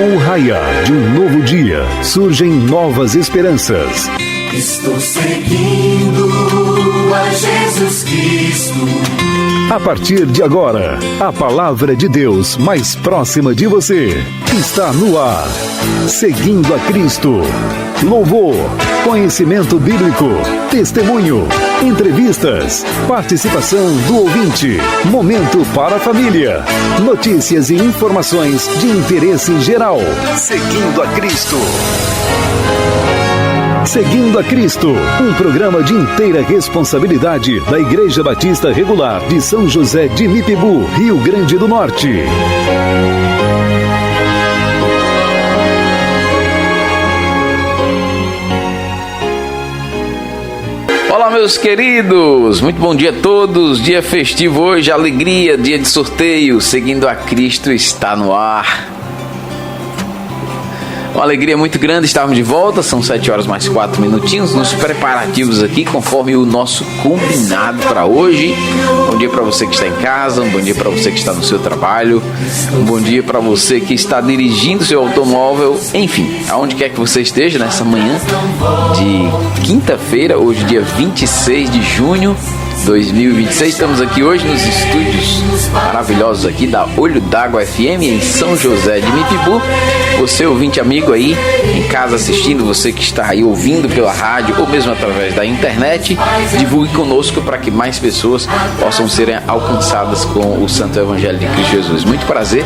Com o raiar de um novo dia, surgem novas esperanças. Estou seguindo a Jesus Cristo. A partir de agora, a palavra de Deus mais próxima de você está no ar. Seguindo a Cristo. Louvor, conhecimento bíblico, testemunho, entrevistas, participação do ouvinte, momento para a família, notícias e informações de interesse geral. Seguindo a Cristo. Seguindo a Cristo, um programa de inteira responsabilidade da Igreja Batista Regular de São José de Mipibu, Rio Grande do Norte. Olá, meus queridos, muito bom dia a todos, dia festivo hoje, alegria, dia de sorteio, Seguindo a Cristo está no ar. Uma alegria muito grande estarmos de volta, são 7 horas mais 4 minutinhos, nos preparativos aqui, conforme o nosso combinado para hoje. Bom dia para você que está em casa, um bom dia para você que está no seu trabalho, um bom dia para você que está dirigindo seu automóvel, enfim, aonde quer que você esteja nessa manhã de quinta-feira, hoje dia 26 de junho de 2026, estamos aqui hoje nos estúdios maravilhosos aqui da Olho d'Água FM em São José de Mipibu. Você ouvinte amigo aí em casa assistindo, você que está aí ouvindo pela rádio ou mesmo através da internet, divulgue conosco para que mais pessoas possam serem alcançadas com o Santo Evangelho de Cristo Jesus. Muito prazer,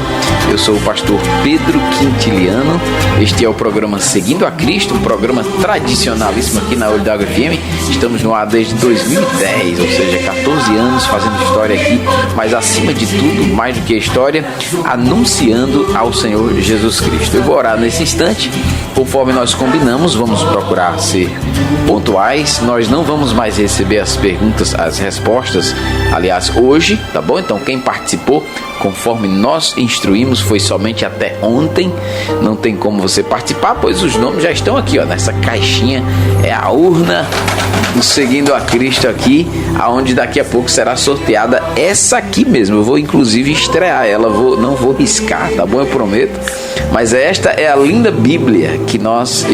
eu sou o pastor Pedro Quintiliano, este é o programa Seguindo a Cristo, um programa tradicionalíssimo aqui na Olho d'Água FM. Estamos no ar desde 2010, ou seja, 14 anos fazendo história aqui, mas acima de tudo, mais do que a história, anunciando ao Senhor Jesus Cristo. Eu vou orar nesse instante, conforme nós combinamos, vamos procurar ser pontuais, nós não vamos mais receber as perguntas, as respostas, aliás, hoje, tá bom? Então, quem participou, conforme nós instruímos, foi somente até ontem, não tem como você participar, pois os nomes já estão aqui, ó, nessa caixinha, é a urna do Seguindo a Cristo aqui, aonde daqui a pouco será sorteada essa aqui mesmo, eu vou inclusive estrear ela, não vou riscar, tá bom? Eu prometo, mas esta é a linda Bíblia que nós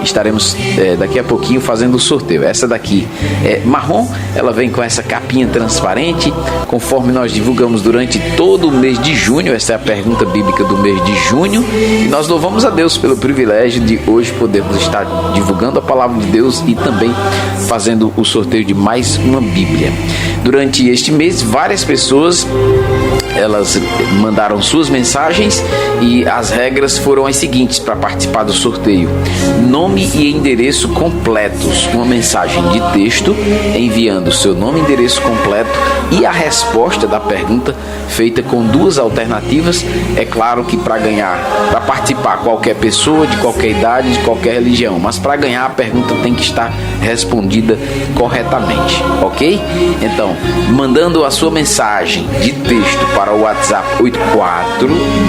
estaremos daqui a pouquinho fazendo o sorteio. Essa daqui é marrom, ela vem com essa capinha transparente, conforme nós divulgamos durante todo o mês de junho. Essa é a pergunta bíblica do mês de junho, e nós louvamos a Deus pelo privilégio de hoje podermos estar divulgando a palavra de Deus e também fazendo o sorteio de mais uma Bíblia. Durante este mês, várias pessoas elas mandaram suas mensagens e as regras foram as seguintes para participar do sorteio: nome e endereço completos, uma mensagem de texto enviando seu nome e endereço completo e a resposta da pergunta feita com duas alternativas. É claro que para participar qualquer pessoa de qualquer idade, de qualquer religião, mas para ganhar a pergunta tem que estar respondida corretamente, ok? Então, mandando a sua mensagem de texto para o WhatsApp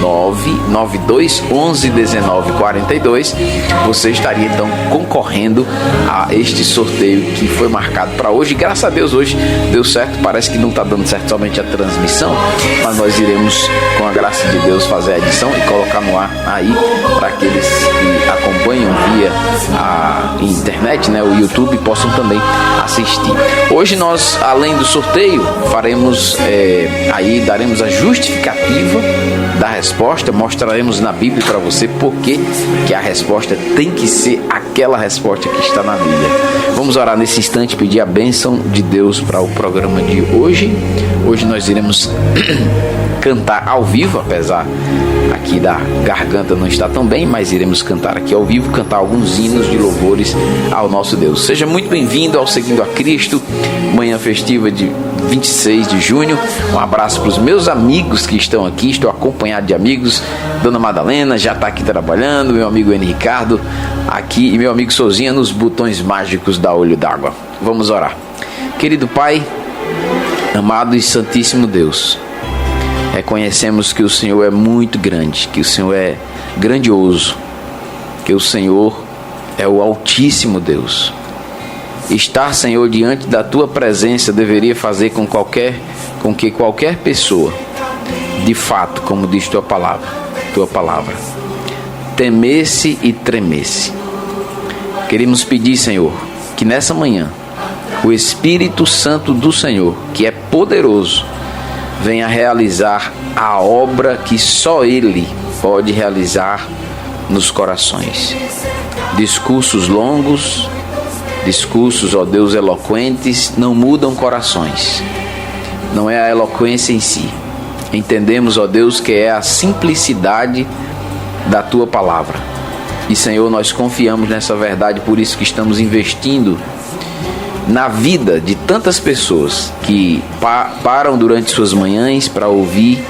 84992111942, você estaria então concorrendo a este sorteio que foi marcado para hoje. Graças a Deus hoje deu certo, parece que não está dando certo somente a transmissão, mas nós iremos, com a graça de Deus, fazer a edição e colocar no ar aí para aqueles que acompanham via a internet, né, o YouTube, possam também assistir. Hoje nós, além do sorteio, faremos daremos a justificativa da resposta, mostraremos na Bíblia para você porque que a resposta tem que ser aquela resposta que está na Bíblia. Vamos orar nesse instante, pedir a bênção de Deus para o programa de hoje. Hoje nós iremos cantar ao vivo, apesar aqui da garganta não está tão bem, mas iremos cantar aqui ao vivo, cantar alguns hinos de louvores ao nosso Deus. Seja muito bem-vindo ao Seguindo a Cristo, manhã festiva de 26 de junho. Um abraço para os meus amigos que estão aqui, estou acompanhado de amigos. Dona Madalena já está aqui trabalhando, meu amigo N. Ricardo aqui e meu amigo Sozinha nos botões mágicos da Olho d'Água. Vamos orar. Querido Pai, amado e santíssimo Deus, reconhecemos que o Senhor é muito grande, que o Senhor é grandioso, que o Senhor é o Altíssimo Deus. Estar, Senhor, diante da Tua presença deveria fazer com que qualquer pessoa, de fato, como diz Tua palavra, tua palavra. Temesse e tremesse. Queremos pedir, Senhor, que nessa manhã o Espírito Santo do Senhor, que é poderoso, venha realizar a obra que só Ele pode realizar nos corações. Discursos longos, discursos, ó Deus, eloquentes, não mudam corações. Não é a eloquência em si. Entendemos, ó Deus, que é a simplicidade da Tua palavra. E, Senhor, nós confiamos nessa verdade, por isso que estamos investindo na vida de tantas pessoas que param durante suas manhãs para ouvir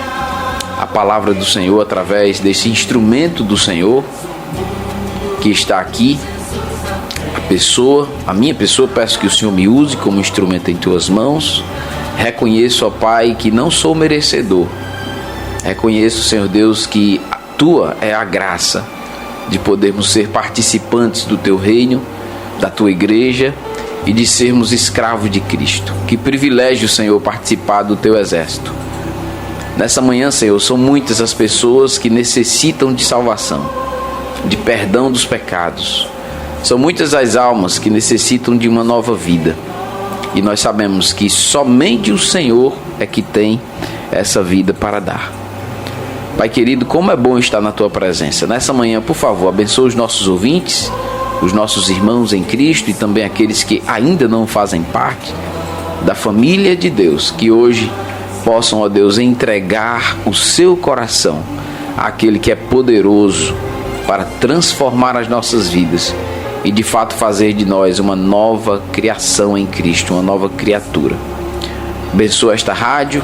a palavra do Senhor através desse instrumento do Senhor que está aqui. A minha pessoa, peço que o Senhor me use como instrumento em Tuas mãos. Reconheço, ó Pai, que não sou merecedor. Reconheço, Senhor Deus, que Tua é a graça de podermos ser participantes do Teu reino, da Tua igreja e de sermos escravos de Cristo. Que privilégio, Senhor, participar do Teu exército. Nessa manhã, Senhor, são muitas as pessoas que necessitam de salvação, de perdão dos pecados. São muitas as almas que necessitam de uma nova vida. E nós sabemos que somente o Senhor é que tem essa vida para dar. Pai querido, como é bom estar na Tua presença. Nessa manhã, por favor, abençoa os nossos ouvintes, os nossos irmãos em Cristo e também aqueles que ainda não fazem parte da família de Deus, que hoje possam, ó Deus, entregar o seu coração àquele que é poderoso para transformar as nossas vidas e de fato fazer de nós uma nova criação em Cristo, uma nova criatura. Abençoa esta rádio,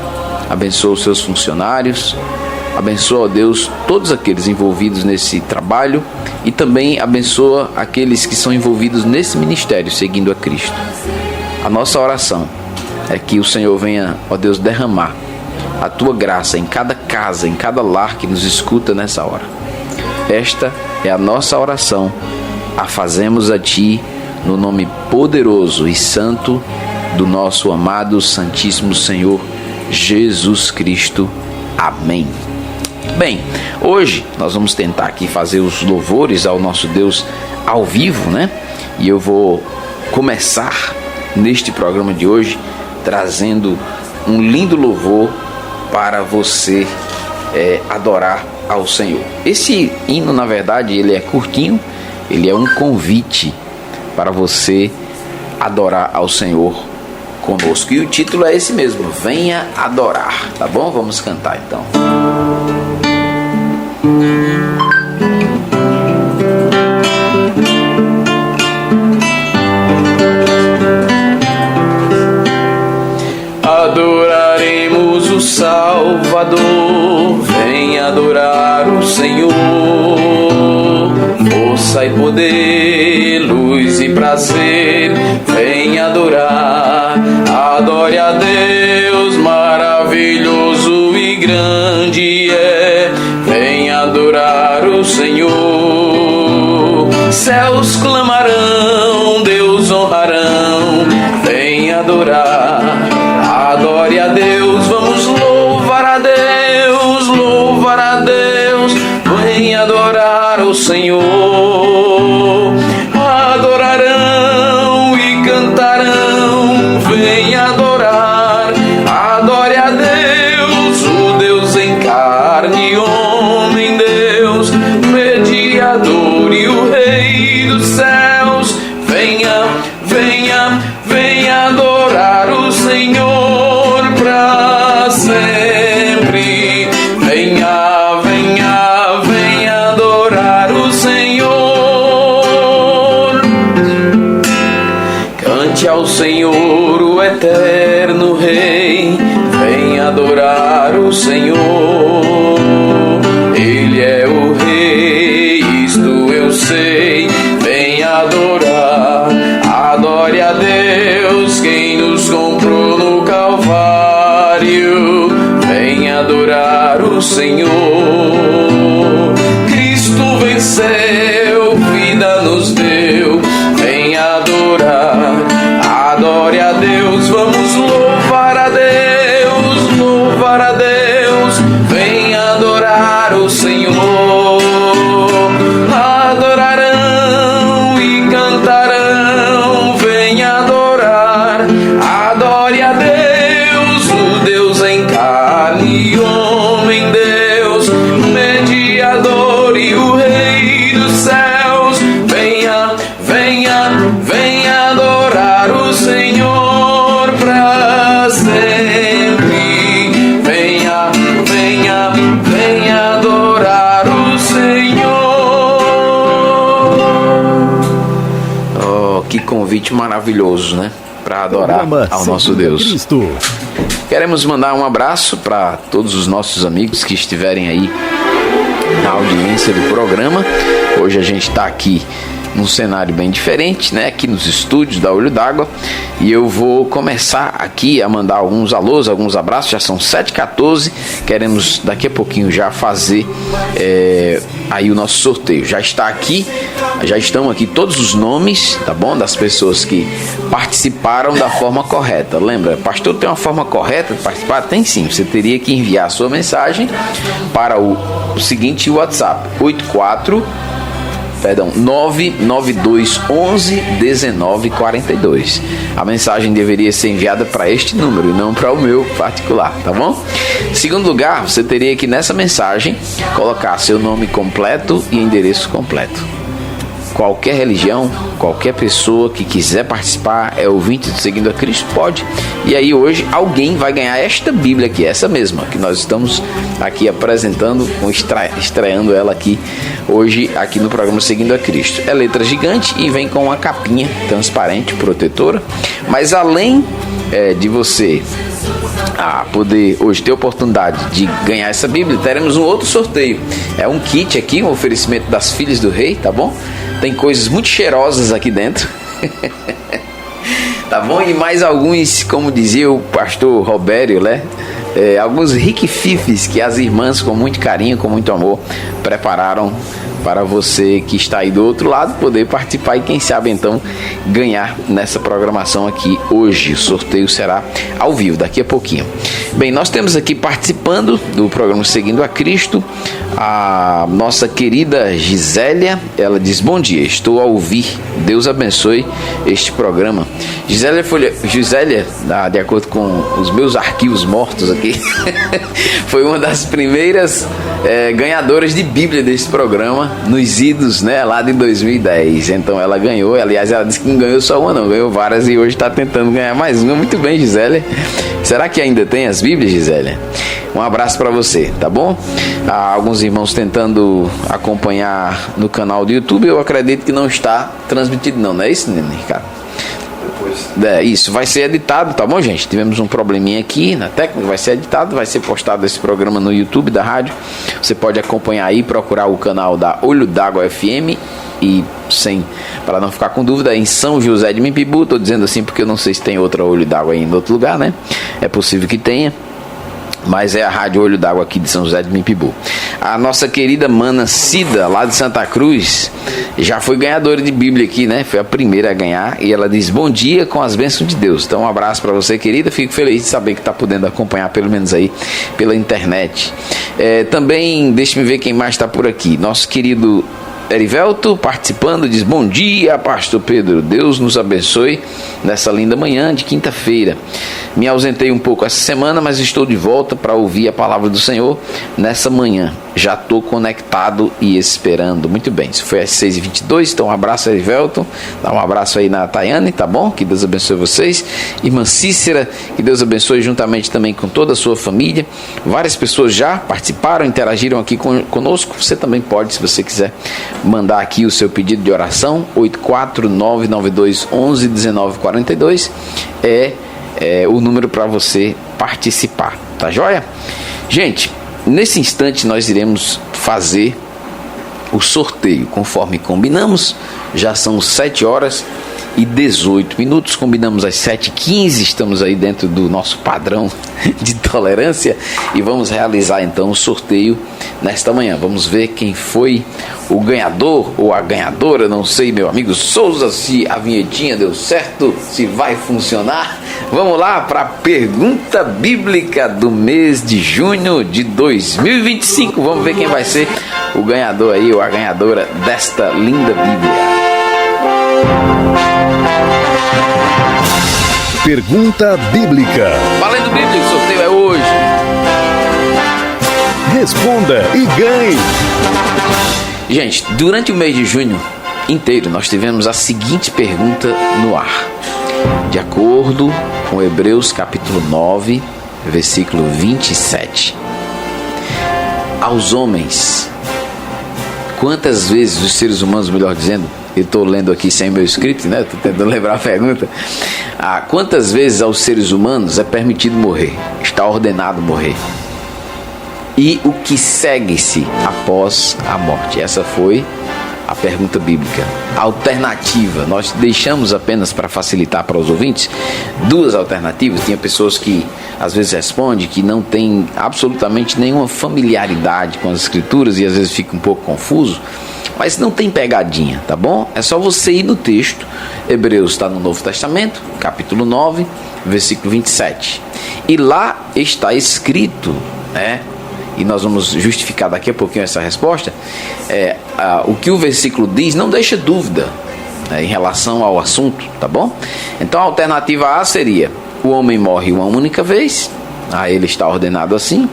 abençoa os seus funcionários, abençoa, ó Deus, todos aqueles envolvidos nesse trabalho e também abençoa aqueles que são envolvidos nesse ministério, seguindo a Cristo. A nossa oração é que o Senhor venha, ó Deus, derramar a Tua graça em cada casa, em cada lar que nos escuta nessa hora. Esta é a nossa oração, a fazemos a Ti, no nome poderoso e santo do nosso amado, santíssimo Senhor Jesus Cristo. Amém. Bem, hoje nós vamos tentar aqui fazer os louvores ao nosso Deus ao vivo, né? E eu vou começar neste programa de hoje trazendo um lindo louvor para você adorar ao Senhor. Esse hino, na verdade, ele é curtinho, ele é um convite para você adorar ao Senhor conosco. E o título é esse mesmo, Venha Adorar, tá bom? Vamos cantar então. Adoraremos o Salvador, vem adorar o Senhor. Força e poder, luz e prazer, vem adorar. Adore a Deus, maravilhoso e grande é, vem adorar o Senhor. Céus clamarão, Deus honrarão, vem adorar. Adore a Deus, vamos louvar a Deus, louvar a Deus, vem adorar o Senhor. Adorarão e cantarão, vem adorar. Adore a Deus, o Deus em carne, homem Deus, mediador e o Rei dos céus. Venha, venha, venha adorar o Senhor para sempre. Venha, venha, venha adorar o Senhor. Cante ao Senhor, o eterno Rei, venha adorar o Senhor. Ele é o Rei, isto eu sei, venha adorar. Adore a Deus, quem nos comprou no Calvário, venha adorar o Senhor. Cristo venceu, vida nos deu, venha adorar. Adore a Deus, vamos louvar a Deus, louvar a Deus, venha adorar o Senhor. convite maravilhoso, né? Para adorar Programa ao nosso Seguindo a Deus. Cristo. Queremos mandar um abraço para todos os nossos amigos que estiverem aí na audiência do programa. Hoje a gente está aqui num cenário bem diferente, né? Aqui nos estúdios da Olho d'Água. E eu vou começar aqui a mandar alguns alôs, alguns abraços. Já são 7h14. Queremos daqui a pouquinho já fazer aí o nosso sorteio. Já estão aqui todos os nomes, tá bom? Das pessoas que participaram da forma correta. Lembra, pastor, tem uma forma correta de participar? Tem sim. Você teria que enviar a sua mensagem para o seguinte WhatsApp: 992111942. A mensagem deveria ser enviada para este número e não para o meu particular, tá bom? Segundo lugar, você teria que nessa mensagem colocar seu nome completo e endereço completo. Qualquer religião, qualquer pessoa que quiser participar, é ouvinte do Seguindo a Cristo, pode. E aí hoje alguém vai ganhar esta Bíblia aqui, essa mesma, que nós estamos aqui apresentando, estreando ela aqui hoje, aqui no programa Seguindo a Cristo. É letra gigante e vem com uma capinha transparente, protetora. Mas além de você poder hoje ter a oportunidade de ganhar essa Bíblia, teremos um outro sorteio. É um kit aqui, um oferecimento das Filhas do Rei, tá bom? Tem coisas muito cheirosas aqui dentro. Tá bom? E mais alguns, como dizia o pastor Robério, né? Alguns riquififes que as irmãs, com muito carinho, com muito amor, prepararam para você que está aí do outro lado poder participar e quem sabe então ganhar nessa programação aqui hoje. O sorteio será ao vivo daqui a pouquinho. Bem, nós temos aqui participando do programa Seguindo a Cristo a nossa querida Gisélia. Ela diz: bom dia, estou a ouvir, Deus abençoe este programa. Gisélia, de acordo com os meus arquivos mortos aqui, foi uma das primeiras ganhadoras de Bíblia desse programa nos idos, né, lá de 2010. Então ela ganhou, aliás, ela disse que não ganhou só uma não, ganhou várias e hoje está tentando ganhar mais uma. Muito bem, Gisélia. Será que ainda tem as Bíblias, Gisélia? Um abraço para você, tá bom? Há alguns irmãos tentando acompanhar no canal do YouTube. Eu acredito que não está transmitido não é isso, Ricardo? Isso, vai ser editado, tá bom, gente? Tivemos um probleminha aqui na técnica, vai ser editado, vai ser postado esse programa no YouTube da rádio. Você pode acompanhar aí, procurar o canal da Olho d'Água FM e para não ficar com dúvida, em São José de Mipibu. Tô dizendo assim porque eu não sei se tem outra Olho d'Água aí em outro lugar, né? É possível que tenha, mas é a Rádio Olho d'Água aqui de São José de Mipibu. A nossa querida mana Cida, lá de Santa Cruz, já foi ganhadora de Bíblia aqui, né? Foi a primeira a ganhar e ela diz: bom dia com as bênçãos de Deus. Então um abraço para você, querida. Fico feliz de saber que está podendo acompanhar pelo menos aí pela internet. Também, deixa-me ver quem mais está por aqui. Nosso querido Erivelto participando, diz: bom dia, pastor Pedro, Deus nos abençoe nessa linda manhã de quinta-feira. Me ausentei um pouco essa semana, mas estou de volta para ouvir a palavra do Senhor nessa manhã. Já estou conectado e esperando. Muito bem, isso foi às 6h22, então um abraço, Erivelto. Dá um abraço aí na Tayane, tá bom? Que Deus abençoe vocês. Irmã Cícera, que Deus abençoe juntamente também com toda a sua família. Várias pessoas já participaram, interagiram aqui conosco. Você também pode, se você quiser, mandar aqui o seu pedido de oração. 84992111942 é o número para você participar, tá joia? Gente, nesse instante nós iremos fazer o sorteio conforme combinamos. Já são 7h18, combinamos às 7h15, estamos aí dentro do nosso padrão de tolerância e vamos realizar então o sorteio nesta manhã. Vamos ver quem foi o ganhador ou a ganhadora, não sei, meu amigo Souza, se a vinhetinha deu certo, se vai funcionar. Vamos lá para a pergunta bíblica do mês de junho de 2025. Vamos ver quem vai ser o ganhador aí ou a ganhadora desta linda Bíblia. Pergunta bíblica. Valendo Bíblia, o sorteio é hoje. Responda e ganhe. Gente, durante o mês de junho inteiro nós tivemos a seguinte pergunta no ar. De acordo com Hebreus capítulo 9, versículo 27. Aos homens, quantas vezes os seres humanos, melhor dizendo, Eu estou lendo aqui sem meu escrito, né? Estou tentando lembrar a pergunta. Quantas vezes aos seres humanos é permitido morrer? Está ordenado morrer. E o que segue-se após a morte? Essa foi a pergunta bíblica. A alternativa, nós deixamos apenas para facilitar para os ouvintes duas alternativas. Tinha pessoas que às vezes respondem que não tem absolutamente nenhuma familiaridade com as escrituras e às vezes fica um pouco confuso, mas não tem pegadinha, tá bom? É só você ir no texto. Hebreus está no Novo Testamento, capítulo 9, versículo 27. E lá está escrito, né? E nós vamos justificar daqui a pouquinho essa resposta. O que o versículo diz não deixa dúvida, em relação ao assunto, tá bom? Então a alternativa A seria: o homem morre uma única vez, ele está ordenado assim,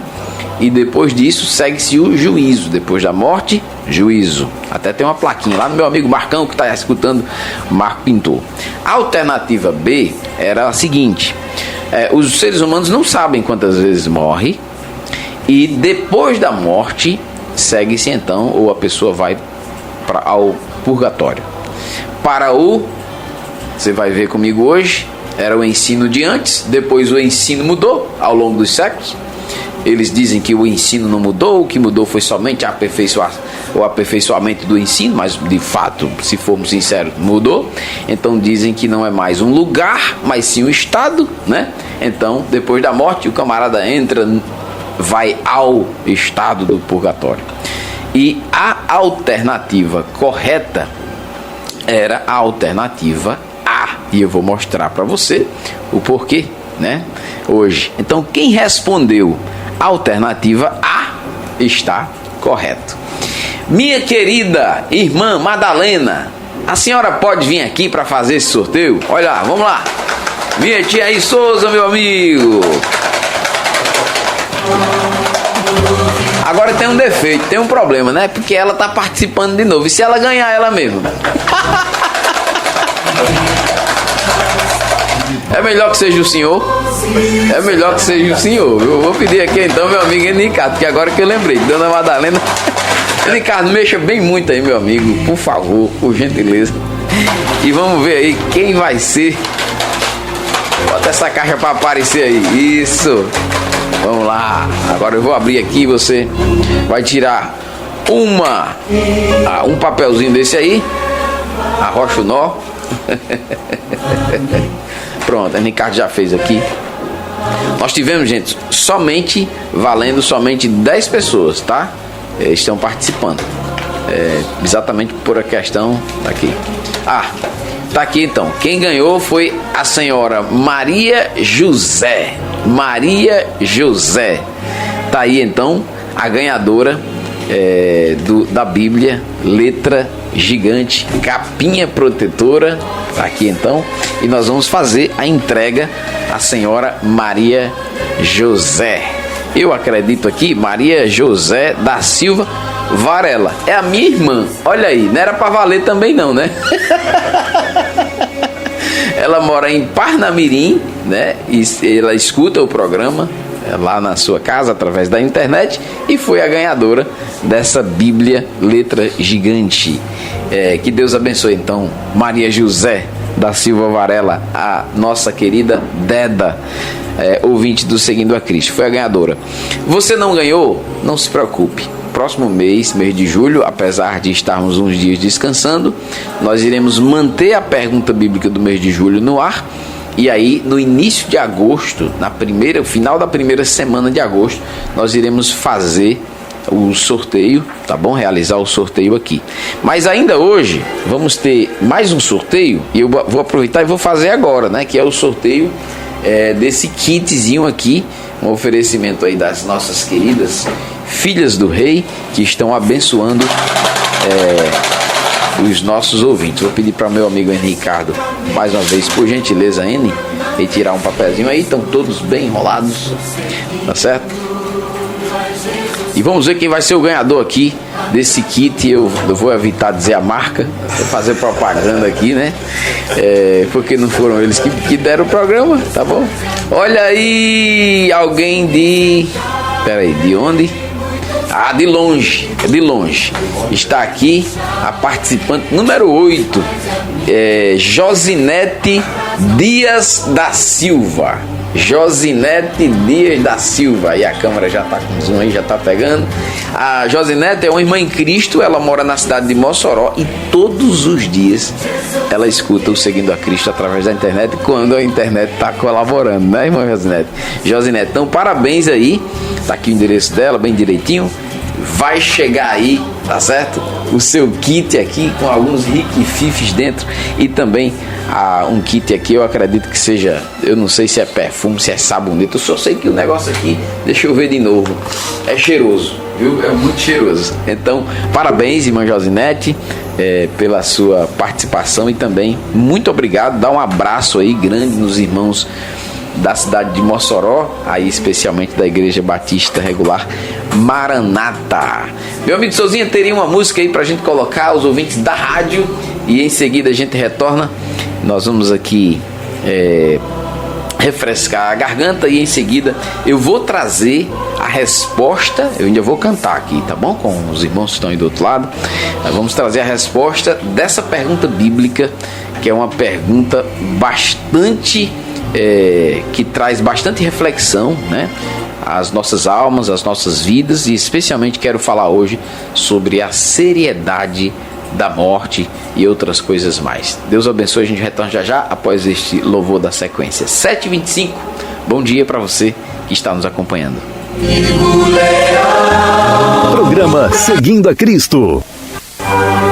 e depois disso segue-se o juízo. Depois da morte, juízo. Até tem uma plaquinha lá no meu amigo Marcão, que está escutando, Marco pintou. A alternativa B era a seguinte: os seres humanos não sabem quantas vezes morre, e depois da morte segue-se então, ou a pessoa vai ao purgatório. Você vai ver comigo hoje, era o ensino de antes, depois o ensino mudou ao longo dos séculos. Eles dizem que o ensino não mudou, o que mudou foi somente o aperfeiçoamento do ensino, mas de fato, se formos sinceros, mudou. Então dizem que não é mais um lugar, mas sim um estado, né? Então, depois da morte, o camarada vai ao estado do purgatório. E a alternativa correta era a alternativa A, e eu vou mostrar para você o porquê, né? Hoje. Então, quem respondeu a alternativa A está correto. Minha querida irmã Madalena, a senhora pode vir aqui para fazer esse sorteio? Olha lá, vamos lá. Minha tia aí, Souza, meu amigo. Agora tem um defeito, tem um problema, né? Porque ela tá participando de novo. E se ela ganhar ela mesma? É melhor que seja o senhor. É melhor que seja o senhor. Eu vou pedir aqui então, meu amigo Ricardo, que agora que eu lembrei, Dona Madalena. Ricardo, mexa bem muito aí, meu amigo, por favor, por gentileza. E vamos ver aí quem vai ser. Bota essa caixa para aparecer aí. Isso. Vamos lá, agora eu vou abrir aqui, você vai tirar um papelzinho desse aí, arrocha o nó. Pronto, a Ricardo já fez aqui. Nós tivemos, gente, somente 10 pessoas, tá? Estão participando. Exatamente por a questão aqui. Tá aqui então. Quem ganhou foi a senhora Maria José. Tá aí então a ganhadora da Bíblia, letra gigante, capinha protetora. Tá aqui então. E nós vamos fazer a entrega à senhora Maria José. Eu acredito aqui, Maria José da Silva Varela. É a minha irmã. Olha aí, não era pra valer também não, né? Ela mora em Parnamirim, né? E ela escuta o programa lá na sua casa através da internet e foi a ganhadora dessa Bíblia letra gigante. Que Deus abençoe então Maria José da Silva Varela, a nossa querida Deda, ouvinte do Seguindo a Cristo, foi a ganhadora. Você não ganhou? Não se preocupe. Próximo mês de julho, apesar de estarmos uns dias descansando, nós iremos manter a pergunta bíblica do mês de julho no ar. E aí, no início de agosto, final da primeira semana de agosto, nós iremos fazer o sorteio, tá bom? Realizar o sorteio aqui. Mas ainda hoje, vamos ter mais um sorteio, e eu vou aproveitar e vou fazer agora, né? Que é o sorteio desse kitzinho aqui, um oferecimento aí das nossas queridas Filhas do Rei, que estão abençoando os nossos ouvintes. Vou pedir para meu amigo N. Ricardo, mais uma vez, por gentileza, N, retirar um papelzinho aí. Estão todos bem enrolados, tá certo? E vamos ver quem vai ser o ganhador aqui desse kit. Eu vou evitar dizer a marca, vou fazer propaganda aqui, né? Porque não foram eles que deram o programa, tá bom? Olha aí, alguém de onde? de longe. Está aqui a participante número 8, Josinete Dias da Silva. Josinete Dias da Silva. E a câmera já está com zoom aí, já está pegando. A Josinete é uma irmã em Cristo, ela mora na cidade de Mossoró e todos os dias ela escuta o Seguindo a Cristo através da internet, quando a internet está colaborando, né, irmã Josinete? Josinete, então parabéns aí, tá aqui o endereço dela, bem direitinho. Vai chegar aí, tá certo? O seu kit aqui com alguns riquififes dentro e também um kit aqui, eu acredito que seja, eu não sei se é perfume, se é sabonete, eu só sei que o negócio aqui, deixa eu ver de novo, é cheiroso, viu? É muito cheiroso. Então, parabéns, irmã Josinete, pela sua participação e também muito obrigado. Dá um abraço aí grande nos irmãos da cidade de Mossoró, aí especialmente da Igreja Batista Regular Maranata. Meu amigo Souzinha, teria uma música aí pra gente colocar, os ouvintes da rádio, e em seguida a gente retorna. Nós vamos aqui refrescar a garganta e em seguida eu vou trazer a resposta. Eu ainda vou cantar aqui, tá bom? Com os irmãos que estão aí do outro lado. Nós vamos trazer a resposta dessa pergunta bíblica, que é uma pergunta bastante que traz bastante reflexão, né? As nossas almas, as nossas vidas, e especialmente quero falar hoje sobre a seriedade da morte e outras coisas mais. Deus abençoe, a gente retorna já após este louvor da sequência. 7h25, bom dia para você que está nos acompanhando. Programa Seguindo a Cristo. Oh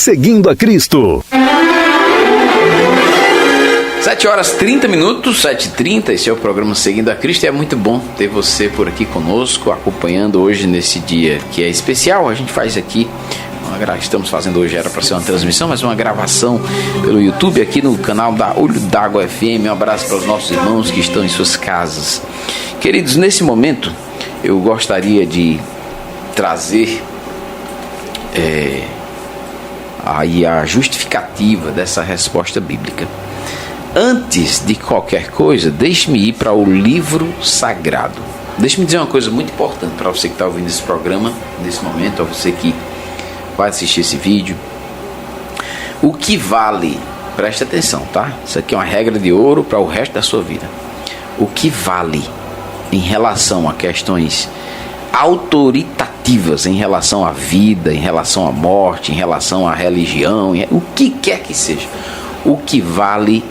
Seguindo a Cristo. 7 horas 30 minutos, 7h30, esse é o programa Seguindo a Cristo e é muito bom ter você por aqui conosco, acompanhando hoje nesse dia que é especial. A gente faz aqui, estamos fazendo hoje, era para ser uma transmissão, mas uma gravação pelo YouTube aqui no canal da Olho d'Água FM. Um abraço para os nossos irmãos que estão em suas casas. Queridos, nesse momento eu gostaria de trazer aí a justificativa dessa resposta bíblica. Antes de qualquer coisa, deixe-me ir para o livro sagrado. Deixe-me dizer uma coisa muito importante para você que está ouvindo esse programa nesse momento, a você que vai assistir esse vídeo. O que vale, preste atenção, tá? Isso aqui é uma regra de ouro para o resto da sua vida. O que vale em relação a questões autoritativas, em relação à vida, em relação à morte, em relação à religião, o que quer que seja, o que vale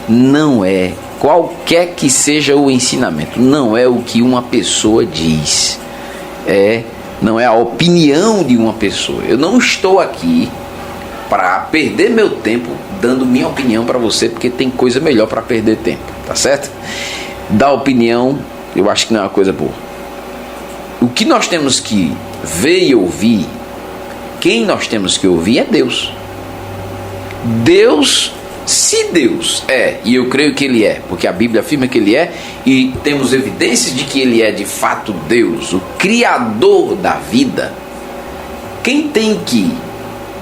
não é qualquer que seja o ensinamento, não é o que uma pessoa diz, não é a opinião de uma pessoa. Eu não estou aqui para perder meu tempo dando minha opinião para você, porque tem coisa melhor para perder tempo, tá certo? Dar opinião, eu acho que não é uma coisa boa. O que nós temos que ver e ouvir, quem nós temos que ouvir é Deus. Deus, se Deus é, e eu creio que Ele é, porque a Bíblia afirma que Ele é, e temos evidências de que Ele é de fato Deus, o Criador da vida, quem tem que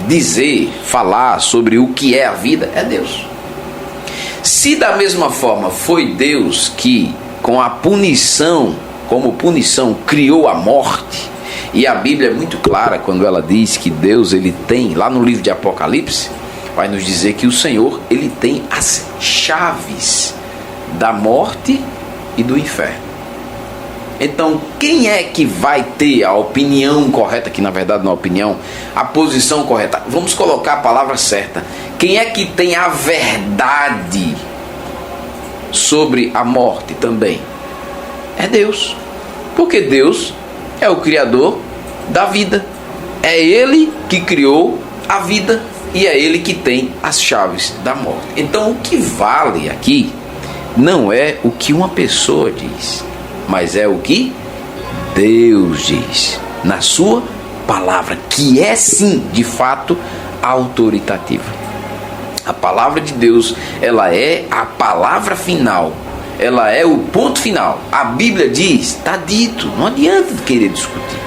dizer, falar sobre o que é a vida é Deus. Se da mesma forma foi Deus que, com a punição, como punição, criou a morte, e a Bíblia é muito clara quando ela diz que Deus, Ele tem, lá no livro de Apocalipse, vai nos dizer que o Senhor, Ele tem as chaves da morte e do inferno. Então, quem é que vai ter a opinião correta, que na verdade não é opinião, a posição correta? Vamos colocar a palavra certa. Quem é que tem a verdade sobre a morte também? É Deus. Porque Deus é o Criador da vida. É Ele que criou a vida e é Ele que tem as chaves da morte. Então o que vale aqui não é o que uma pessoa diz, mas é o que Deus diz na sua palavra, que é sim, de fato, autoritativa. A palavra de Deus, ela é a palavra final, ela é o ponto final. A Bíblia diz, está dito, não adianta querer discutir.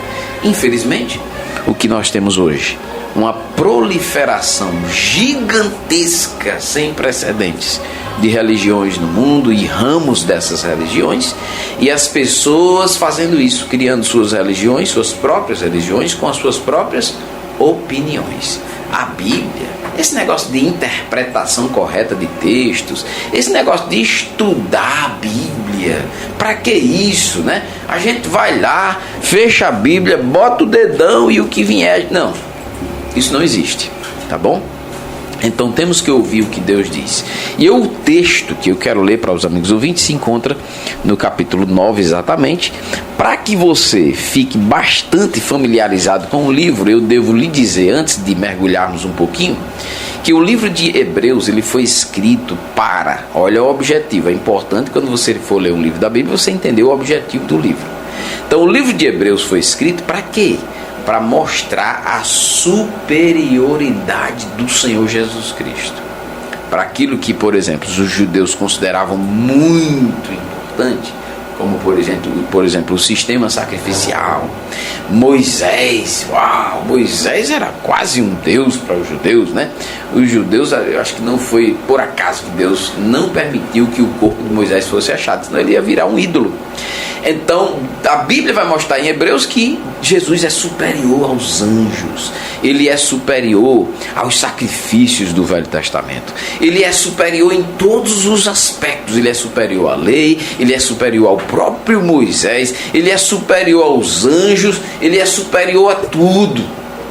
Infelizmente, o que nós temos hoje, uma proliferação gigantesca, sem precedentes, de religiões no mundo e ramos dessas religiões, e as pessoas fazendo isso, criando suas religiões, suas próprias religiões, com as suas próprias opiniões. A Bíblia, esse negócio de interpretação correta de textos, esse negócio de estudar a Bíblia, para que isso, né? A gente vai lá, fecha a Bíblia, bota o dedão e o que vier, não, isso não existe, tá bom? Então temos que ouvir o que Deus diz. E o texto que eu quero ler para os amigos ouvintes se encontra no capítulo 9 exatamente. Para que você fique bastante familiarizado com o livro, eu devo lhe dizer, antes de mergulharmos um pouquinho, que o livro de Hebreus, ele foi escrito para, olha o objetivo, é importante quando você for ler um livro da Bíblia, você entender o objetivo do livro. Então o livro de Hebreus foi escrito para quê? Para mostrar a superioridade do Senhor Jesus Cristo. Para aquilo que, por exemplo, os judeus consideravam muito importante, como por exemplo o sistema sacrificial. Moisés, Moisés era quase um deus para os judeus, né? Os judeus, eu acho que não foi por acaso que Deus não permitiu que o corpo de Moisés fosse achado, senão ele ia virar um ídolo. Então, a Bíblia vai mostrar em Hebreus que Jesus é superior aos anjos, Ele é superior aos sacrifícios do Velho Testamento, Ele é superior em todos os aspectos, Ele é superior à lei, Ele é superior ao próprio Moisés, Ele é superior aos anjos, Ele é superior a tudo.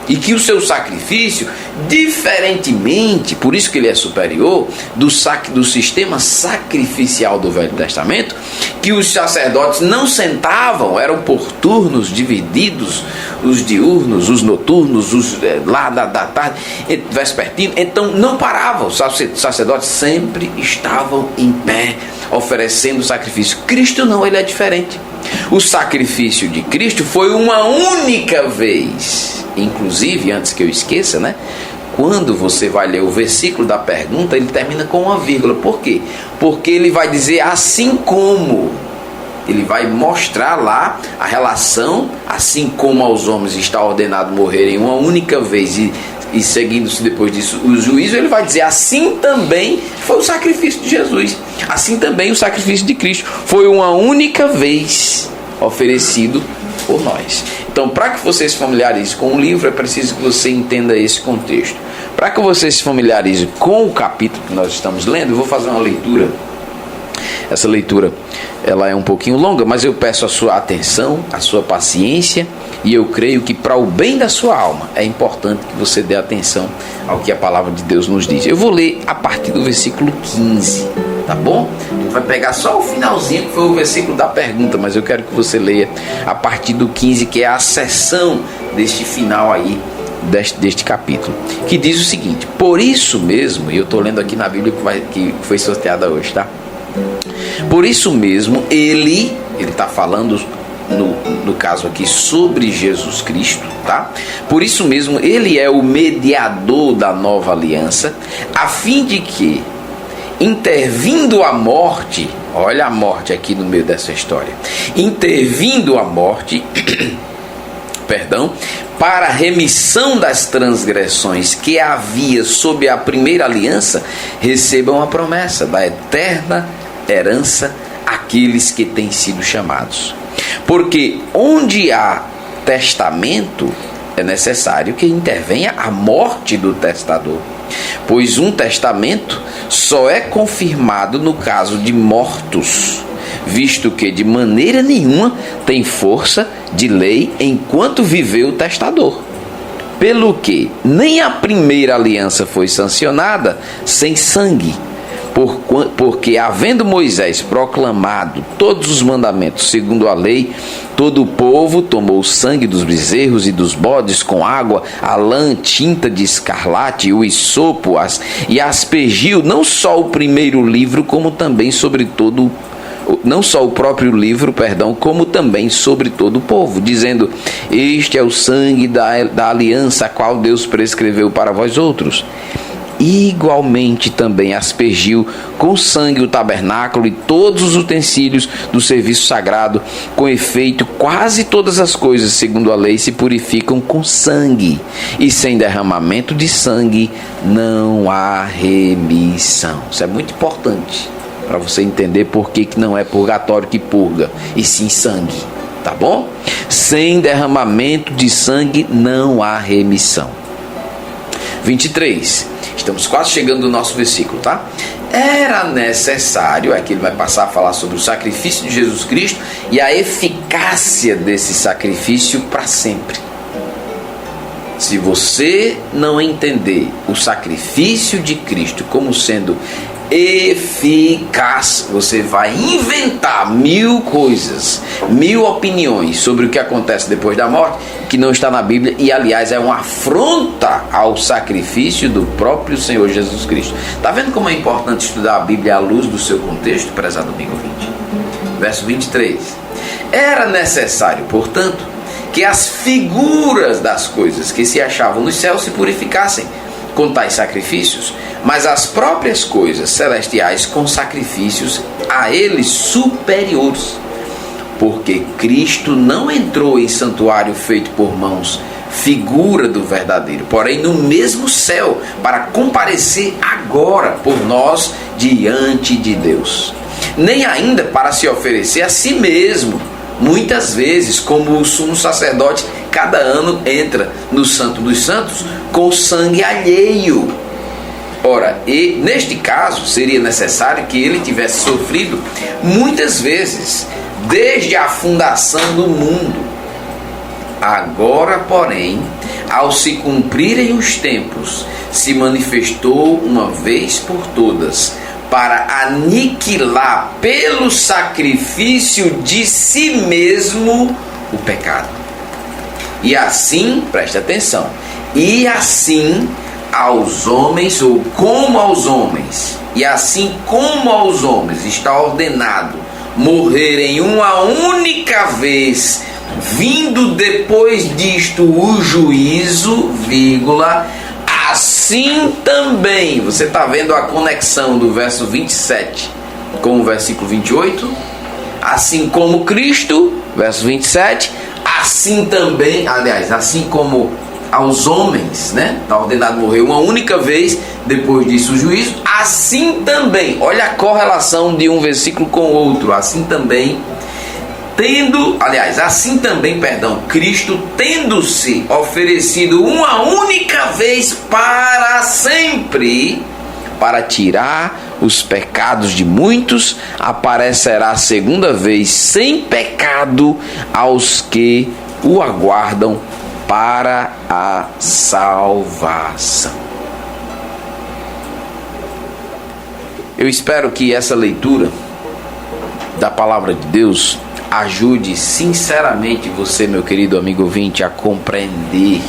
E que o seu sacrifício, diferentemente, por isso que ele é superior, do sistema sacrificial do Velho Testamento, que os sacerdotes não sentavam, eram por turnos divididos, os diurnos, os noturnos, os lá da tarde, vespertino, então não paravam, os sacerdotes sempre estavam em pé, oferecendo sacrifício. Cristo não, ele é diferente. O sacrifício de Cristo foi uma única vez. Inclusive, antes que eu esqueça, né? Quando você vai ler o versículo da pergunta, ele termina com uma vírgula. Por quê? Porque ele vai dizer assim como. Ele vai mostrar lá a relação, assim como aos homens está ordenado morrerem uma única vez e seguindo-se depois disso o juízo, ele vai dizer assim também foi o sacrifício de Jesus. Assim também o sacrifício de Cristo foi uma única vez oferecido por nós. Então, para que você se familiarize com o livro, é preciso que você entenda esse contexto. Para que você se familiarize com o capítulo que nós estamos lendo, eu vou fazer uma leitura. Essa leitura, ela é um pouquinho longa, mas eu peço a sua atenção, a sua paciência, e eu creio que para o bem da sua alma é importante que você dê atenção ao que a palavra de Deus nos diz. Eu vou ler a partir do versículo 15, tá bom? A gente vai pegar só o finalzinho, que foi o versículo da pergunta, mas eu quero que você leia a partir do 15, que é a seção deste final aí, deste capítulo, que diz o seguinte: por isso mesmo, e eu estou lendo aqui na Bíblia que foi sorteada hoje, tá? Por isso mesmo, ele está falando, no caso aqui, sobre Jesus Cristo, tá? Por isso mesmo, ele é o mediador da nova aliança, a fim de que, intervindo a morte, olha a morte aqui no meio dessa história, intervindo a morte, perdão, para a remissão das transgressões que havia sob a primeira aliança, recebam a promessa da eterna herança aqueles que têm sido chamados. Porque onde há testamento, é necessário que intervenha a morte do testador, pois um testamento só é confirmado no caso de mortos, visto que de maneira nenhuma tem força de lei enquanto viveu o testador. Pelo que nem a primeira aliança foi sancionada sem sangue, porque havendo Moisés proclamado todos os mandamentos segundo a lei, todo o povo tomou o sangue dos bezerros e dos bodes com água, a lã, tinta de escarlate, o hisopo, e aspergiu não só o primeiro livro, como também sobre todo não só o próprio livro, perdão, como também sobre todo o povo, dizendo: este é o sangue da aliança a qual Deus prescreveu para vós outros. Igualmente também aspergiu com sangue o tabernáculo e todos os utensílios do serviço sagrado. Com efeito, quase todas as coisas, segundo a lei, se purificam com sangue, e sem derramamento de sangue não há remissão. Isso é muito importante para você entender por que não é purgatório que purga, e sim sangue, tá bom? Sem derramamento de sangue não há remissão. 23. Estamos quase chegando no nosso versículo, tá? Era necessário, aqui ele vai passar a falar sobre o sacrifício de Jesus Cristo e a eficácia desse sacrifício para sempre. Se você não entender o sacrifício de Cristo como sendo eficaz, você vai inventar 1000 coisas, 1000 opiniões sobre o que acontece depois da morte, que não está na Bíblia, e aliás é uma afronta ao sacrifício do próprio Senhor Jesus Cristo. Está vendo como é importante estudar a Bíblia à luz do seu contexto, prezado amigo ouvinte? Verso 23. Era necessário, portanto, que as figuras das coisas que se achavam nos céus se purificassem com tais sacrifícios, mas as próprias coisas celestiais com sacrifícios a eles superiores. Porque Cristo não entrou em santuário feito por mãos, figura do verdadeiro, porém no mesmo céu, para comparecer agora por nós diante de Deus. Nem ainda para se oferecer a si mesmo, muitas vezes, como o sumo sacerdote cada ano entra no Santo dos Santos com sangue alheio. Ora, e neste caso seria necessário que ele tivesse sofrido muitas vezes, desde a fundação do mundo. Agora, porém, ao se cumprirem os tempos, se manifestou uma vez por todas, para aniquilar pelo sacrifício de si mesmo o pecado. E assim, preste atenção, e assim aos homens, ou como aos homens, e assim como aos homens está ordenado morrerem uma única vez, vindo depois disto o juízo, vírgula, assim também, você está vendo a conexão do verso 27 com o versículo 28? Assim como Cristo, verso 27, assim também, aliás, assim como aos homens, né? Está ordenado morrer uma única vez, depois disso o juízo, assim também, olha a correlação de um versículo com o outro, assim também, Cristo tendo-se oferecido uma única vez para sempre, para tirar os pecados de muitos, aparecerá a segunda vez sem pecado aos que o aguardam para a salvação. Eu espero que essa leitura da palavra de Deus ajude sinceramente você, meu querido amigo ouvinte, a compreender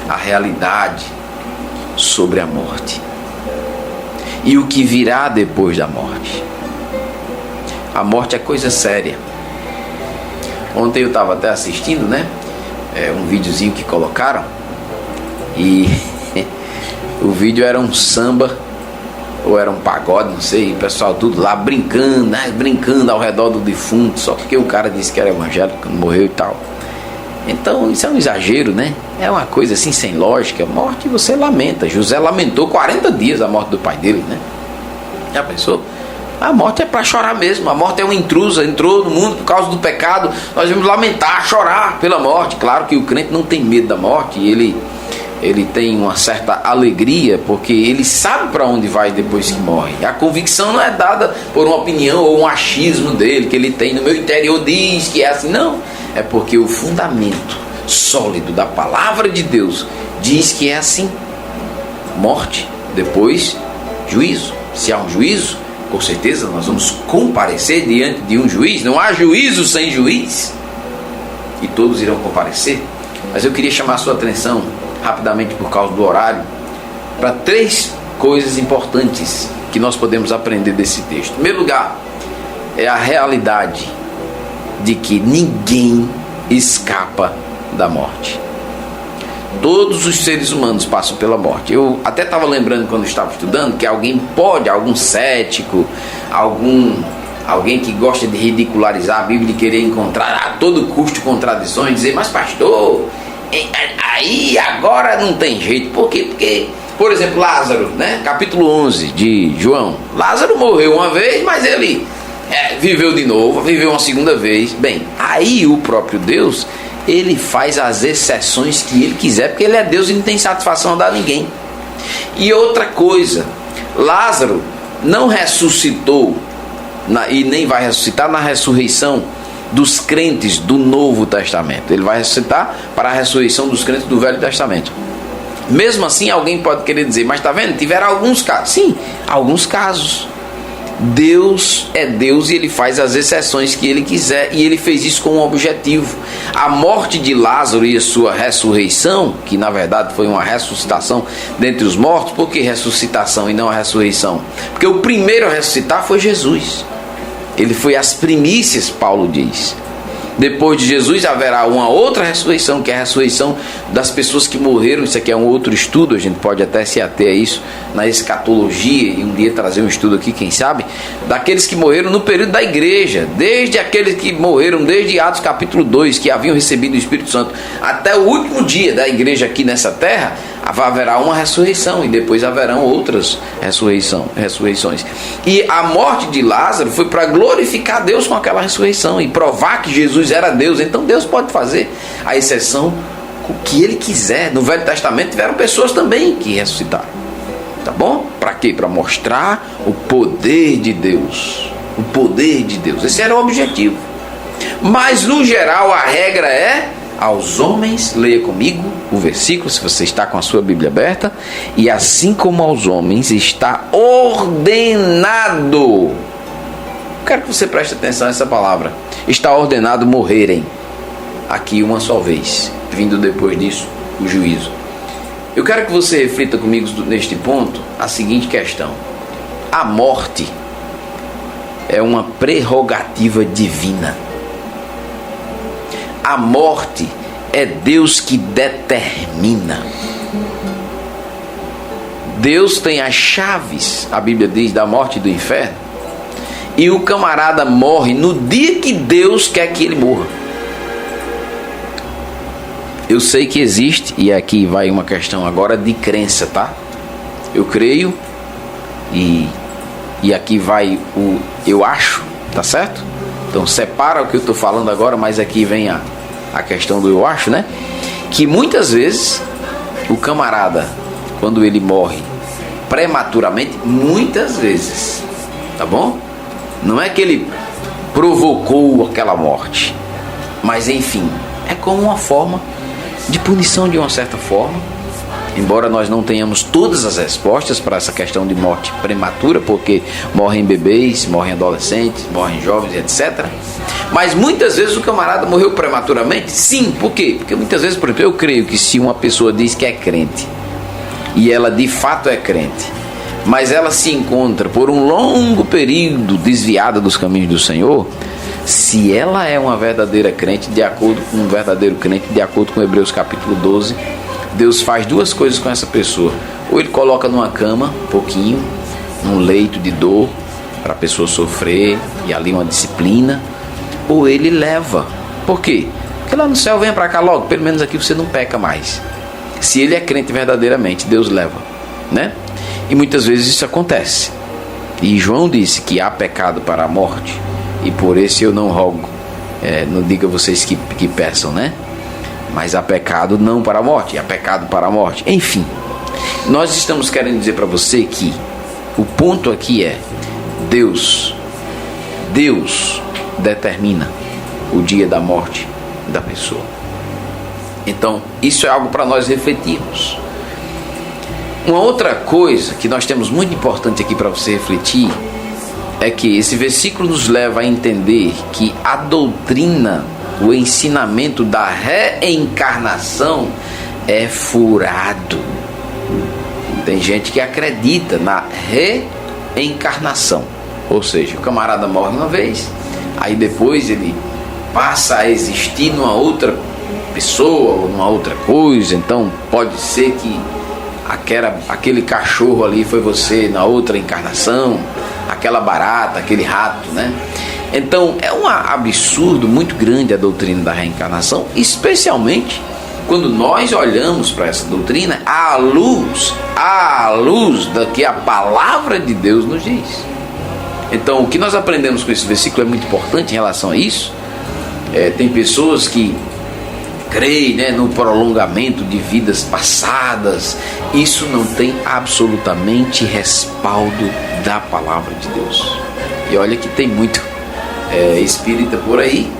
a realidade sobre a morte e o que virá depois da morte. A morte é coisa séria. Ontem eu estava até assistindo, né? Um videozinho que colocaram, e o vídeo era um samba ou era um pagode, não sei, o pessoal tudo lá brincando, né? Brincando ao redor do defunto, só porque o cara disse que era evangélico, morreu e tal. Então isso é um exagero, né? É uma coisa assim sem lógica. Morte você lamenta. José lamentou 40 dias a morte do pai dele, né? Já pensou? A morte é para chorar mesmo. A morte é uma intrusa, entrou no mundo por causa do pecado. Nós vamos lamentar, chorar pela morte. Claro que o crente não tem medo da morte, ele tem uma certa alegria, porque ele sabe para onde vai depois que morre. A convicção não é dada por uma opinião ou um achismo dele, que ele tem no meu interior, diz que é assim. Não, é porque o fundamento sólido da palavra de Deus diz que é assim. Morte, depois juízo. Se há um juízo, com certeza nós vamos comparecer diante de um juiz. Não há juízo sem juiz, e todos irão comparecer. Mas eu queria chamar a sua atenção rapidamente, por causa do horário, para 3 coisas importantes que nós podemos aprender desse texto. Em primeiro lugar, é a realidade de que ninguém escapa da morte. Todos os seres humanos passam pela morte. Eu até estava lembrando quando estava estudando que algum cético, alguém que gosta de ridicularizar a Bíblia e querer encontrar a todo custo contradições, dizer, mas pastor, aí agora não tem jeito. Por quê? Porque, por exemplo, Lázaro, né? Capítulo 11 de João. Lázaro morreu uma vez, mas ele viveu de novo, viveu uma segunda vez. Bem, aí o próprio Deus, ele faz as exceções que ele quiser, porque ele é Deus e não tem satisfação a dar a ninguém. E outra coisa, Lázaro não ressuscitou e nem vai ressuscitar na ressurreição dos crentes do Novo Testamento. Ele vai ressuscitar para a ressurreição dos crentes do Velho Testamento. Mesmo assim, alguém pode querer dizer, mas está vendo? Tiveram alguns casos. Sim, alguns casos. Deus é Deus e ele faz as exceções que ele quiser, e ele fez isso com um objetivo. A morte de Lázaro e a sua ressurreição, que na verdade foi uma ressuscitação dentre os mortos. Por que ressuscitação e não a ressurreição? Porque o primeiro a ressuscitar foi Jesus. Ele foi as primícias, Paulo diz. Depois de Jesus haverá uma outra ressurreição, que é a ressurreição das pessoas que morreram. Isso aqui é um outro estudo, a gente pode até se ater a isso na escatologia, e um dia trazer um estudo aqui, quem sabe, daqueles que morreram no período da igreja, desde aqueles que morreram desde Atos capítulo 2, que haviam recebido o Espírito Santo, até o último dia da igreja aqui nessa terra. Haverá uma ressurreição, e depois haverão outras ressurreições. E a morte de Lázaro foi para glorificar Deus com aquela ressurreição e provar que Jesus era Deus. Então Deus pode fazer a exceção com o que ele quiser. No Velho Testamento tiveram pessoas também que ressuscitaram. Tá bom? Para quê? Para mostrar o poder de Deus. O poder de Deus. Esse era o objetivo. Mas no geral a regra é aos homens, leia comigo o versículo, se você está com a sua Bíblia aberta, e assim como aos homens está ordenado, quero que você preste atenção nessa palavra, está ordenado morrerem, aqui uma só vez, vindo depois disso o juízo. Eu quero que você reflita comigo neste ponto a seguinte questão: a morte é uma prerrogativa divina. A morte é Deus que determina. Deus tem as chaves, a Bíblia diz, da morte e do inferno. E o camarada morre no dia que Deus quer que ele morra. Eu sei que existe, e aqui vai uma questão agora de crença, tá? Eu creio, e aqui vai o eu acho, tá certo? Então separa o que eu estou falando agora, mas aqui vem a questão do eu acho, né? Que muitas vezes o camarada, quando ele morre prematuramente, muitas vezes, tá bom? Não é que ele provocou aquela morte, mas enfim, é como uma forma de punição de uma certa forma. Embora nós não tenhamos todas as respostas para essa questão de morte prematura, porque morrem bebês, morrem adolescentes, morrem jovens, etc. Mas muitas vezes o camarada morreu prematuramente. Sim, por quê? Porque muitas vezes, por exemplo, eu creio que se uma pessoa diz que é crente, e ela de fato é crente, mas ela se encontra por um longo período desviada dos caminhos do Senhor, se ela é uma verdadeira crente, de acordo com um verdadeiro crente, de acordo com Hebreus capítulo 12, Deus faz duas coisas com essa pessoa. Ou ele coloca numa cama, um pouquinho, num leito de dor, para a pessoa sofrer, e ali uma disciplina, ou ele leva. Por quê? Porque lá no céu, venha para cá logo, pelo menos aqui você não peca mais. Se ele é crente verdadeiramente, Deus leva, né? E muitas vezes isso acontece. E João disse que há pecado para a morte, e por esse eu não rogo, não diga vocês que peçam, né? Mas há pecado não para a morte, há pecado para a morte. Enfim, nós estamos querendo dizer para você que o ponto aqui é Deus determina o dia da morte da pessoa. Então, isso é algo para nós refletirmos. Uma outra coisa que nós temos muito importante aqui para você refletir é que esse versículo nos leva a entender que a doutrina, o ensinamento da reencarnação é furado. Tem gente que acredita na reencarnação, ou seja, o camarada morre uma vez, aí depois ele passa a existir numa outra pessoa ou numa outra coisa. Então pode ser que aquele cachorro ali foi você na outra encarnação, aquela barata, aquele rato, né? Então é um absurdo muito grande a doutrina da reencarnação, especialmente quando nós olhamos para essa doutrina à luz da que a palavra de Deus nos diz. Então o que nós aprendemos com esse versículo é muito importante em relação a isso. Tem pessoas que creem, né, no prolongamento de vidas passadas. Isso não tem absolutamente respaldo da palavra de Deus. E olha que tem muito espírita por aí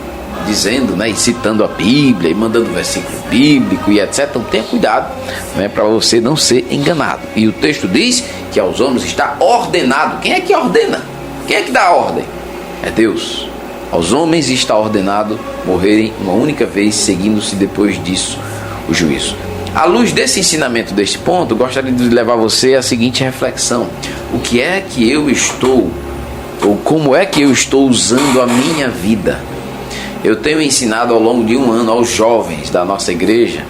dizendo, né, e citando a Bíblia e mandando versículo bíblico e etc. Então tenha cuidado, né, para você não ser enganado. E o texto diz que aos homens está ordenado. Quem é que ordena? Quem é que dá a ordem? É Deus. Aos homens está ordenado morrerem uma única vez, seguindo-se depois disso o juízo. À luz desse ensinamento, deste ponto, gostaria de levar você à seguinte reflexão: o que é que eu estou, ou como é que eu estou usando a minha vida? Eu tenho ensinado ao longo de um ano aos jovens da nossa igreja.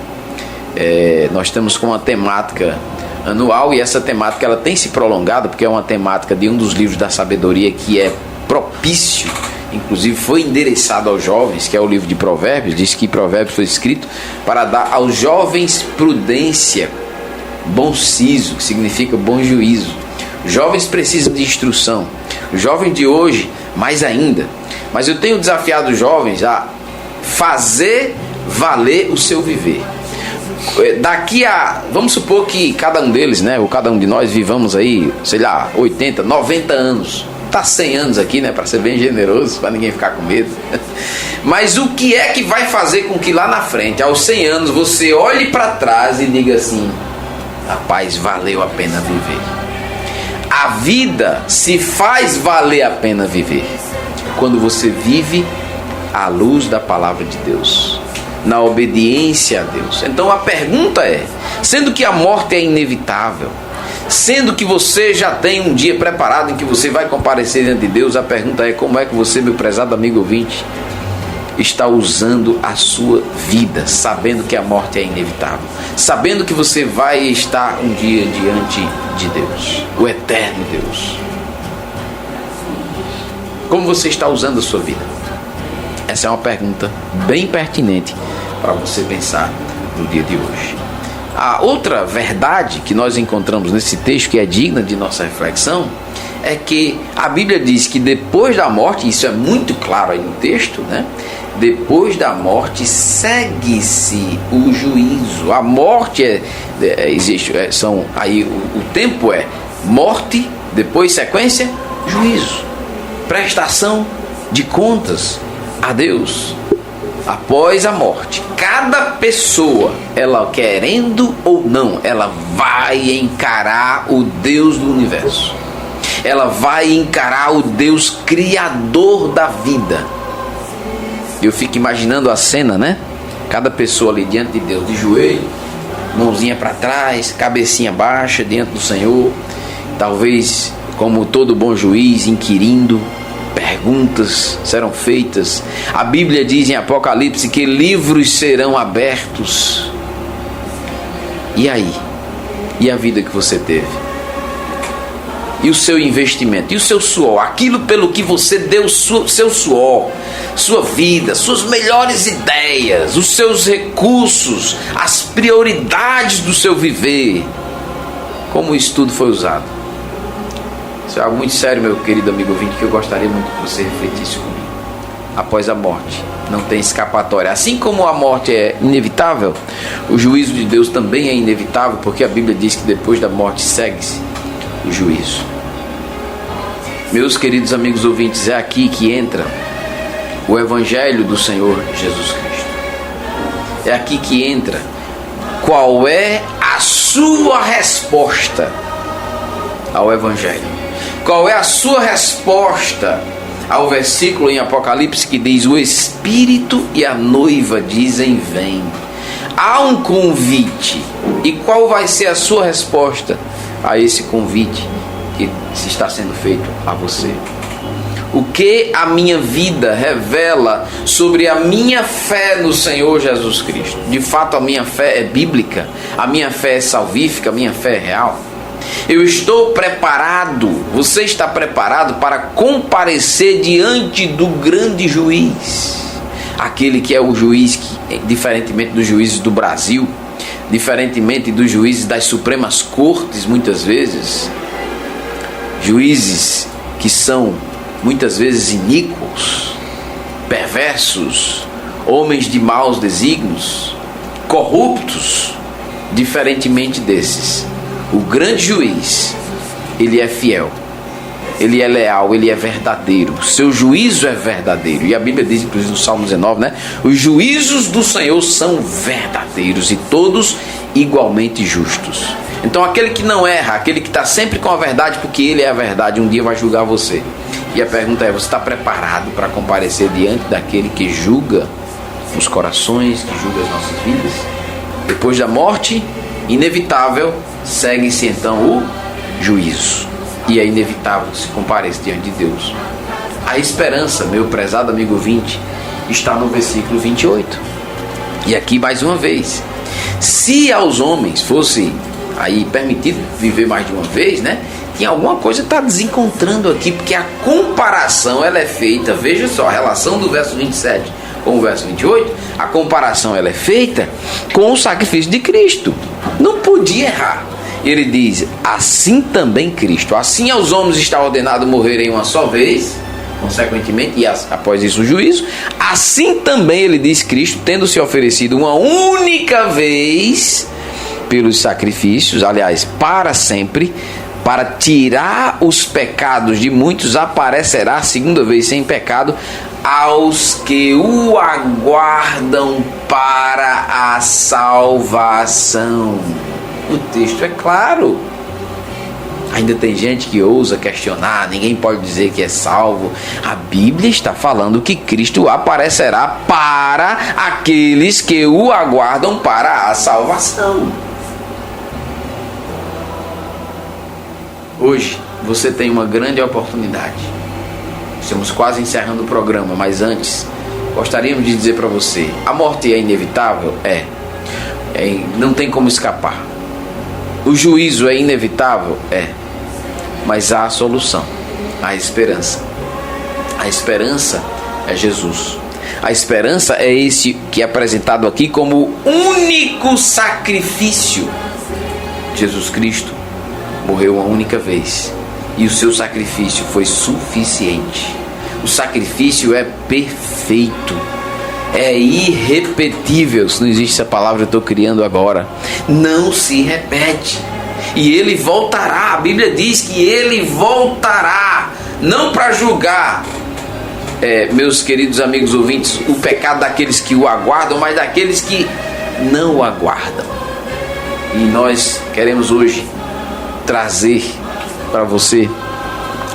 Nós temos com uma temática anual, e essa temática ela tem se prolongado, porque é uma temática de um dos livros da sabedoria que é propício, inclusive foi endereçado aos jovens, que é o livro de Provérbios. Diz que Provérbios foi escrito para dar aos jovens prudência, bom siso, que significa bom juízo. Os jovens precisam de instrução, os jovens de hoje mais ainda. Mas eu tenho desafiado os jovens a fazer valer o seu viver. Daqui a, vamos supor que cada um deles, né, ou cada um de nós vivamos aí, sei lá, 80, 90 anos. botar 100 anos aqui, né? Para ser bem generoso, para ninguém ficar com medo. Mas o que é que vai fazer com que lá na frente, aos 100 anos, você olhe para trás e diga assim: rapaz, valeu a pena viver. A vida se faz valer a pena viver quando você vive à luz da palavra de Deus, na obediência a Deus. Então a pergunta é, sendo que a morte é inevitável, sendo que você já tem um dia preparado em que você vai comparecer diante de Deus, a pergunta é: como é que você, meu prezado amigo ouvinte, está usando a sua vida, sabendo que a morte é inevitável, sabendo que você vai estar um dia diante de Deus, o eterno Deus? Como você está usando a sua vida? Essa é uma pergunta bem pertinente para você pensar no dia de hoje. A outra verdade que nós encontramos nesse texto, que é digna de nossa reflexão, é que a Bíblia diz que depois da morte, isso é muito claro aí no texto, né? Depois da morte segue-se o juízo. A morte o tempo é morte, depois sequência, juízo, prestação de contas a Deus. Após a morte, cada pessoa, ela querendo ou não, ela vai encarar o Deus do universo. Ela vai encarar o Deus criador da vida. Eu fico imaginando a cena, né? Cada pessoa ali diante de Deus, de joelho, mãozinha para trás, cabecinha baixa diante do Senhor, talvez como todo bom juiz, inquirindo. Perguntas serão feitas. A Bíblia diz em Apocalipse que livros serão abertos. E aí? E a vida que você teve? E o seu investimento? E o seu suor? Aquilo pelo que você deu seu suor, sua vida, suas melhores ideias, os seus recursos, as prioridades do seu viver. Como isso tudo foi usado? Isso é algo muito sério, meu querido amigo ouvinte, que eu gostaria muito que você refletisse comigo. Após a morte, não tem escapatória. Assim como a morte é inevitável, o juízo de Deus também é inevitável, porque a Bíblia diz que depois da morte segue-se o juízo. Meus queridos amigos ouvintes, é aqui que entra o Evangelho do Senhor Jesus Cristo. É aqui que entra qual é a sua resposta ao Evangelho. Qual é a sua resposta ao versículo em Apocalipse que diz: o Espírito e a noiva dizem vem. Há um convite. E qual vai ser a sua resposta a esse convite que está sendo feito a você? O que a minha vida revela sobre a minha fé no Senhor Jesus Cristo? De fato, a minha fé é bíblica, a minha fé é salvífica, a minha fé é real. Eu estou preparado, você está preparado para comparecer diante do grande juiz, aquele que é o juiz que, diferentemente dos juízes do Brasil, diferentemente dos juízes das Supremas Cortes, muitas vezes, juízes que são muitas vezes iníquos, perversos, homens de maus desígnios, corruptos, diferentemente desses, o grande juiz, ele é fiel, ele é leal, ele é verdadeiro, seu juízo é verdadeiro. E a Bíblia diz, inclusive no Salmo 19, né? Os juízos do Senhor são verdadeiros e todos igualmente justos. Então aquele que não erra, aquele que está sempre com a verdade, porque ele é a verdade, um dia vai julgar você. E a pergunta é: você está preparado para comparecer diante daquele que julga os corações, que julga as nossas vidas? Depois da morte, inevitável, segue-se então o juízo. E é inevitável se comparecer diante de Deus. A esperança, meu prezado amigo ouvinte, está no versículo 28. E aqui mais uma vez: se aos homens fosse aí permitido viver mais de uma vez, né? Tem alguma coisa que está desencontrando aqui, porque a comparação ela é feita, veja só, a relação do verso 27 com o verso 28, a comparação ela é feita com o sacrifício de Cristo. Não podia errar. Ele diz: assim também Cristo, assim aos homens está ordenado morrerem uma só vez, consequentemente, e após isso o juízo, assim também ele diz Cristo, tendo se oferecido uma única vez pelos sacrifícios, aliás, para sempre, para tirar os pecados de muitos, aparecerá segunda vez sem pecado aos que o aguardam para a salvação. O texto é claro. Ainda tem gente que ousa questionar, ninguém pode dizer que é salvo. A Bíblia está falando que Cristo aparecerá para aqueles que o aguardam para a salvação. Hoje você tem uma grande oportunidade. Estamos quase encerrando o programa, mas antes gostaríamos de dizer para você: a morte é inevitável? Não tem como escapar. O juízo é inevitável? Mas há a solução, a esperança. A esperança é Jesus. A esperança é esse que é apresentado aqui como o único sacrifício. Jesus Cristo morreu uma única vez e o seu sacrifício foi suficiente. O sacrifício é perfeito, é irrepetível. Se não existe essa palavra, eu estou criando agora. Não se repete. E ele voltará. A Bíblia diz que ele voltará, não para julgar, meus queridos amigos ouvintes, o pecado daqueles que o aguardam, mas daqueles que não o aguardam. E nós queremos hoje trazer para você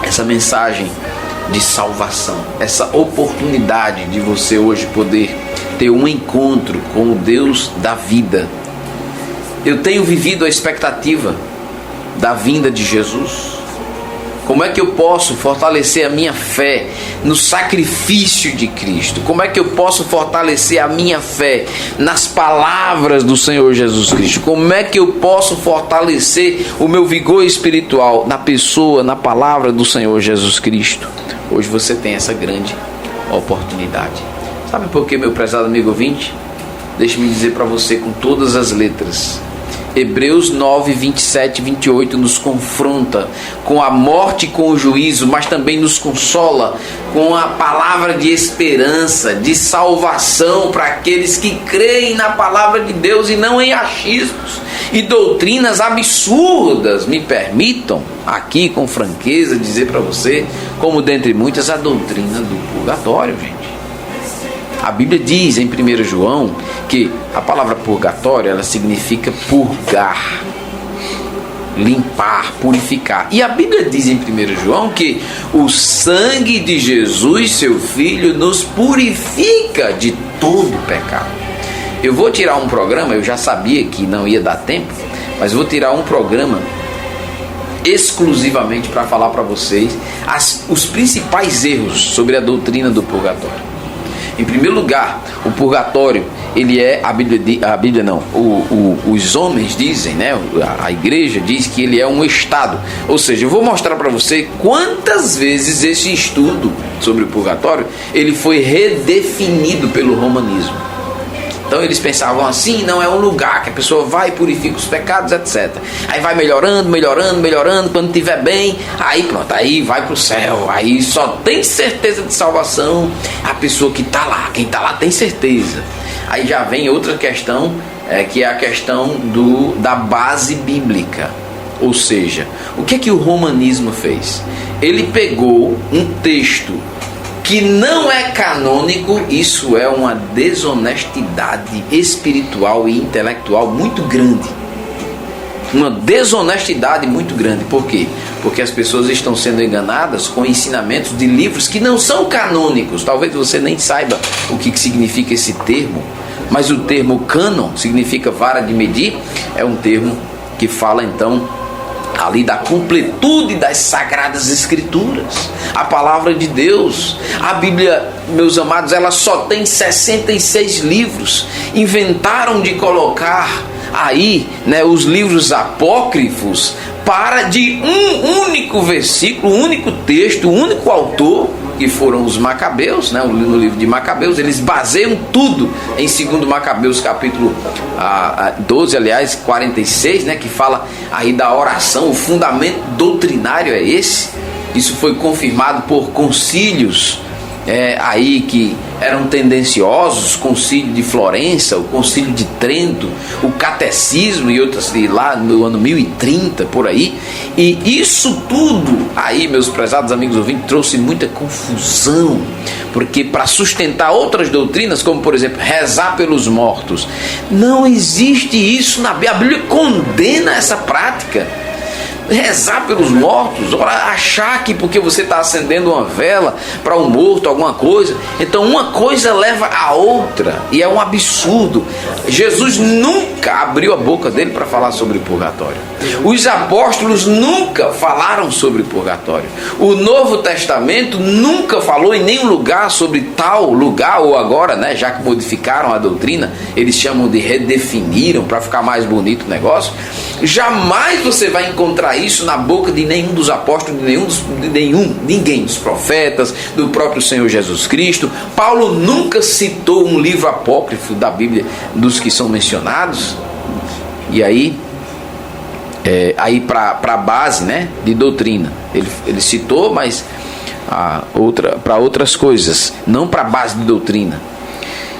essa mensagem de salvação, essa oportunidade de você hoje poder ter um encontro com o Deus da vida. Eu tenho vivido a expectativa da vinda de Jesus. Como é que eu posso fortalecer a minha fé no sacrifício de Cristo? Como é que eu posso fortalecer a minha fé nas palavras do Senhor Jesus Cristo? Como é que eu posso fortalecer o meu vigor espiritual na pessoa, na palavra do Senhor Jesus Cristo? Hoje você tem essa grande oportunidade. Sabe por quê, meu prezado amigo ouvinte? Deixe-me dizer para você com todas as letras. Hebreus 9, 27 e 28 nos confronta com a morte e com o juízo, mas também nos consola com a palavra de esperança, de salvação para aqueles que creem na palavra de Deus e não em achismos e doutrinas absurdas. Me permitam aqui com franqueza dizer para você, como dentre muitas, a doutrina do purgatório, gente. A Bíblia diz em 1 João que a palavra purgatório, ela significa purgar, limpar, purificar. E a Bíblia diz em 1 João que o sangue de Jesus, seu Filho, nos purifica de todo pecado. Eu vou tirar um programa, eu já sabia que não ia dar tempo, mas vou tirar um programa exclusivamente para falar para vocês os principais erros sobre a doutrina do purgatório. Em primeiro lugar, o purgatório, ele é, os homens dizem, né? A igreja diz que ele é um estado. Ou seja, eu vou mostrar para você quantas vezes esse estudo sobre o purgatório, ele foi redefinido pelo romanismo. Então eles pensavam assim: não, é um lugar que a pessoa vai e purifica os pecados, etc. Aí vai melhorando, quando estiver bem, aí pronto, aí vai para o céu. Aí só tem certeza de salvação a pessoa que está lá. Quem está lá tem certeza. Aí já vem outra questão, que é a questão da base bíblica. Ou seja, o que é que o romanismo fez? Ele pegou um texto que não é canônico. Isso é uma desonestidade espiritual e intelectual muito grande. Uma desonestidade muito grande. Por quê? Porque as pessoas estão sendo enganadas com ensinamentos de livros que não são canônicos. Talvez você nem saiba o que significa esse termo, mas o termo cânon significa vara de medir. É um termo que fala então ali da completude das sagradas escrituras, a palavra de Deus. A Bíblia, meus amados, ela só tem 66 livros. Inventaram de colocar aí, né, os livros apócrifos para de um único versículo, um único texto, um único autor, que foram os Macabeus, né? No livro de Macabeus. Eles baseiam tudo em 2 Macabeus capítulo 12, aliás, 46, né? Que fala aí da oração. O fundamento doutrinário é esse. Isso foi confirmado por concílios aí que eram tendenciosos, o Concílio de Florença, o Concílio de Trento, o Catecismo e outras lá no ano 1030, por aí. E isso tudo aí, meus prezados amigos ouvintes, trouxe muita confusão, porque para sustentar outras doutrinas, como por exemplo, rezar pelos mortos, não existe isso na Bíblia. A Bíblia condena essa prática. Rezar pelos mortos, achar que porque você está acendendo uma vela para um morto, alguma coisa, então uma coisa leva a outra, e é um absurdo. Jesus nunca abriu a boca dele para falar sobre purgatório. Os apóstolos nunca falaram sobre purgatório. O Novo Testamento nunca falou em nenhum lugar sobre tal lugar, ou agora, né, já que modificaram a doutrina, eles chamam de redefiniram para ficar mais bonito o negócio. Jamais você vai encontrar isso na boca de nenhum dos apóstolos, ninguém dos profetas, do próprio Senhor Jesus Cristo. Paulo nunca citou um livro apócrifo da Bíblia dos que são mencionados. E aí para a base, né, de doutrina, ele citou, mas para outras coisas, não para a base de doutrina.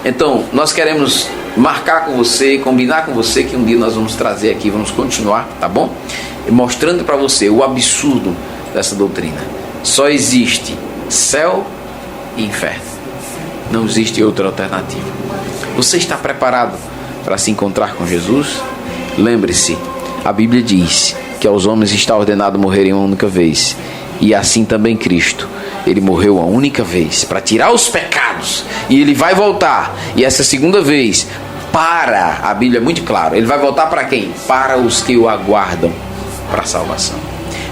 Então nós queremos marcar com você, combinar com você que um dia nós vamos trazer aqui, vamos continuar, tá bom? Mostrando para você o absurdo dessa doutrina. Só existe céu e inferno. Não existe outra alternativa. Você está preparado para se encontrar com Jesus? Lembre-se, a Bíblia diz que aos homens está ordenado morrerem uma única vez. E assim também Cristo. Ele morreu uma única vez para tirar os pecados. E ele vai voltar. E essa segunda vez, a Bíblia é muito clara, ele vai voltar para quem? Para os que o aguardam para a salvação.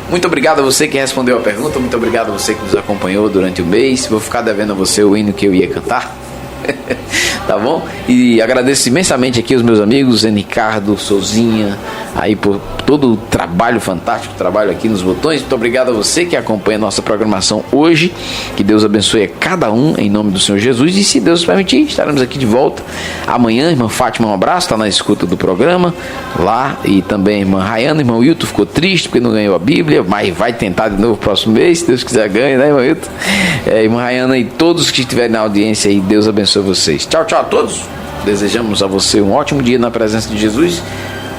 Muito obrigado a você que respondeu a pergunta. Muito obrigado a você que nos acompanhou durante o mês. Vou ficar devendo a você o hino que eu ia cantar. Tá bom? E agradeço imensamente aqui os meus amigos, Ricardo, Souzinha, aí por todo o trabalho fantástico, trabalho aqui nos botões. Muito obrigado a você que acompanha a nossa programação hoje. Que Deus abençoe a cada um em nome do Senhor Jesus. E se Deus permitir, estaremos aqui de volta amanhã. Irmã Fátima, um abraço, está na escuta do programa lá. E também irmã Rayana, irmão Wilton ficou triste porque não ganhou a Bíblia, mas vai tentar de novo próximo mês, se Deus quiser ganha, né, irmão Wilton? Irmã Rayana e todos que estiverem na audiência aí, Deus abençoe vocês. Tchau, tchau a todos. Desejamos a você um ótimo dia na presença de Jesus.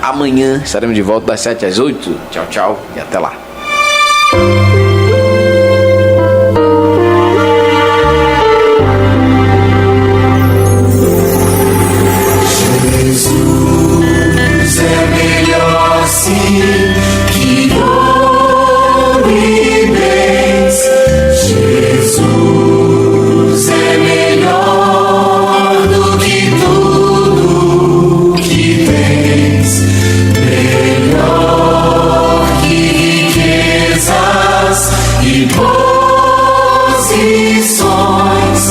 Amanhã estaremos de volta das 7 às 8. Tchau, tchau e até lá. Jesus é melhor sim que ouro e bens. Jesus é melhor do que tudo que tens, melhor que riquezas e posições.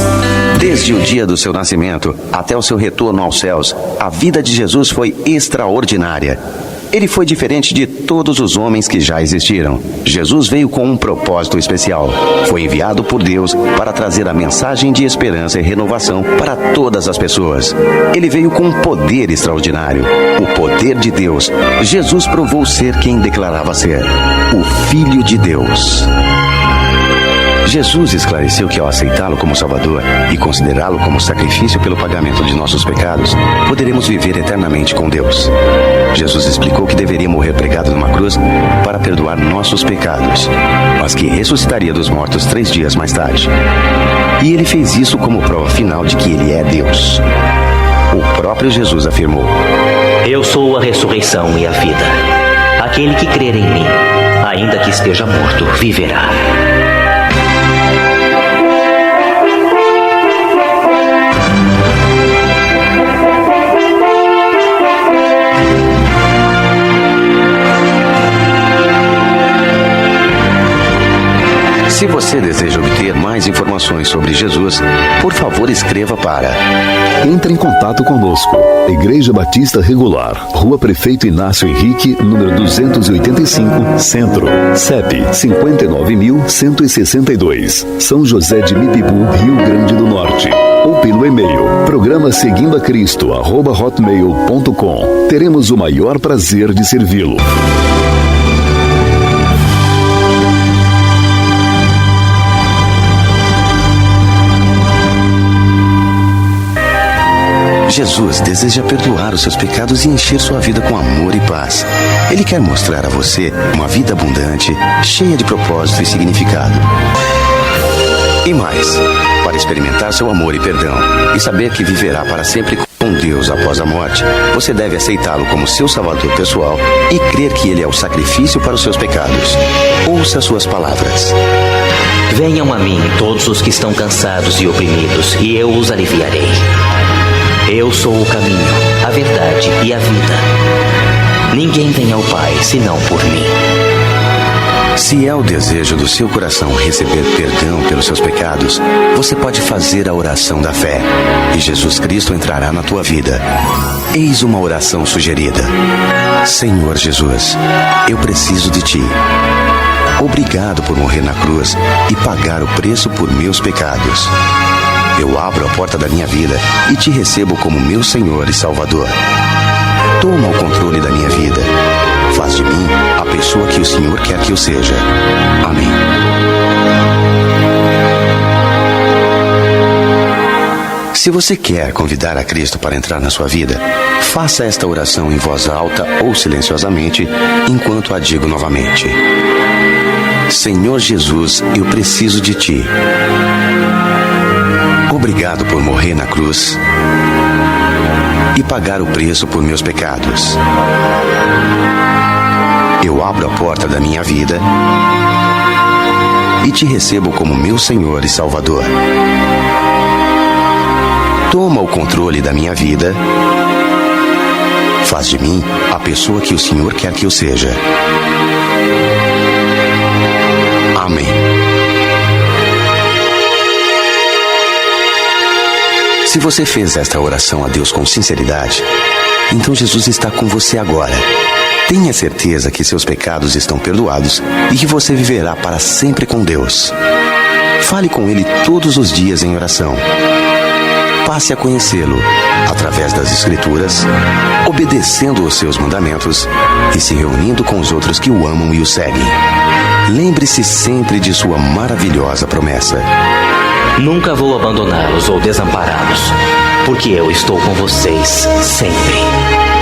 Desde o dia do seu nascimento até o seu retorno aos céus, a vida de Jesus foi extraordinária. Ele foi diferente de todos os homens que já existiram. Jesus veio com um propósito especial. Foi enviado por Deus para trazer a mensagem de esperança e renovação para todas as pessoas. Ele veio com um poder extraordinário, o poder de Deus. Jesus provou ser quem declarava ser, o Filho de Deus. Jesus esclareceu que ao aceitá-lo como Salvador e considerá-lo como sacrifício pelo pagamento de nossos pecados, poderemos viver eternamente com Deus. Jesus explicou que deveria morrer pregado numa cruz para perdoar nossos pecados, mas que ressuscitaria dos mortos 3 dias mais tarde. E ele fez isso como prova final de que ele é Deus. O próprio Jesus afirmou: Eu sou a ressurreição e a vida. Aquele que crer em mim, ainda que esteja morto, viverá. Se você deseja obter mais informações sobre Jesus, por favor escreva para... Entre em contato conosco. Igreja Batista Regular, Rua Prefeito Inácio Henrique, número 285, Centro. CEP 59.162. São José de Mipibu, Rio Grande do Norte. Ou pelo e-mail, programa seguindoacristo@hotmail.com. Teremos o maior prazer de servi-lo. Jesus deseja perdoar os seus pecados e encher sua vida com amor e paz. Ele quer mostrar a você uma vida abundante, cheia de propósito e significado. E mais, para experimentar seu amor e perdão e saber que viverá para sempre com Deus após a morte, você deve aceitá-lo como seu salvador pessoal e crer que ele é o sacrifício para os seus pecados. Ouça suas palavras. Venham a mim todos os que estão cansados e oprimidos, e eu os aliviarei. Eu sou o caminho, a verdade e a vida. Ninguém vem ao Pai senão por mim. Se é o desejo do seu coração receber perdão pelos seus pecados, você pode fazer a oração da fé e Jesus Cristo entrará na tua vida. Eis uma oração sugerida. Senhor Jesus, eu preciso de Ti. Obrigado por morrer na cruz e pagar o preço por meus pecados. Eu abro a porta da minha vida e Te recebo como meu Senhor e Salvador. Toma o controle da minha vida. Faz de mim a pessoa que o Senhor quer que eu seja. Amém. Se você quer convidar a Cristo para entrar na sua vida, faça esta oração em voz alta ou silenciosamente, enquanto a digo novamente. Senhor Jesus, eu preciso de Ti. Obrigado por morrer na cruz e pagar o preço por meus pecados. Eu abro a porta da minha vida e Te recebo como meu Senhor e Salvador. Toma o controle da minha vida. Faz de mim a pessoa que o Senhor quer que eu seja. Amém. Se você fez esta oração a Deus com sinceridade, então Jesus está com você agora. Tenha certeza que seus pecados estão perdoados e que você viverá para sempre com Deus. Fale com Ele todos os dias em oração. Passe a conhecê-lo através das Escrituras, obedecendo os seus mandamentos e se reunindo com os outros que o amam e o seguem. Lembre-se sempre de sua maravilhosa promessa. Nunca vou abandoná-los ou desampará-los, porque eu estou com vocês sempre,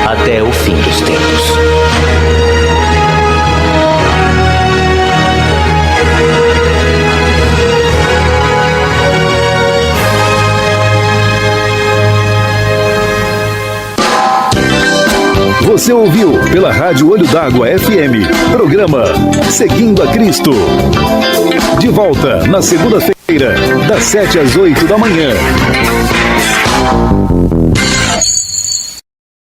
até o fim dos tempos. Você ouviu pela Rádio Olho d'Água FM, programa Seguindo a Cristo. De volta na segunda-feira, das 7 às 8 da manhã.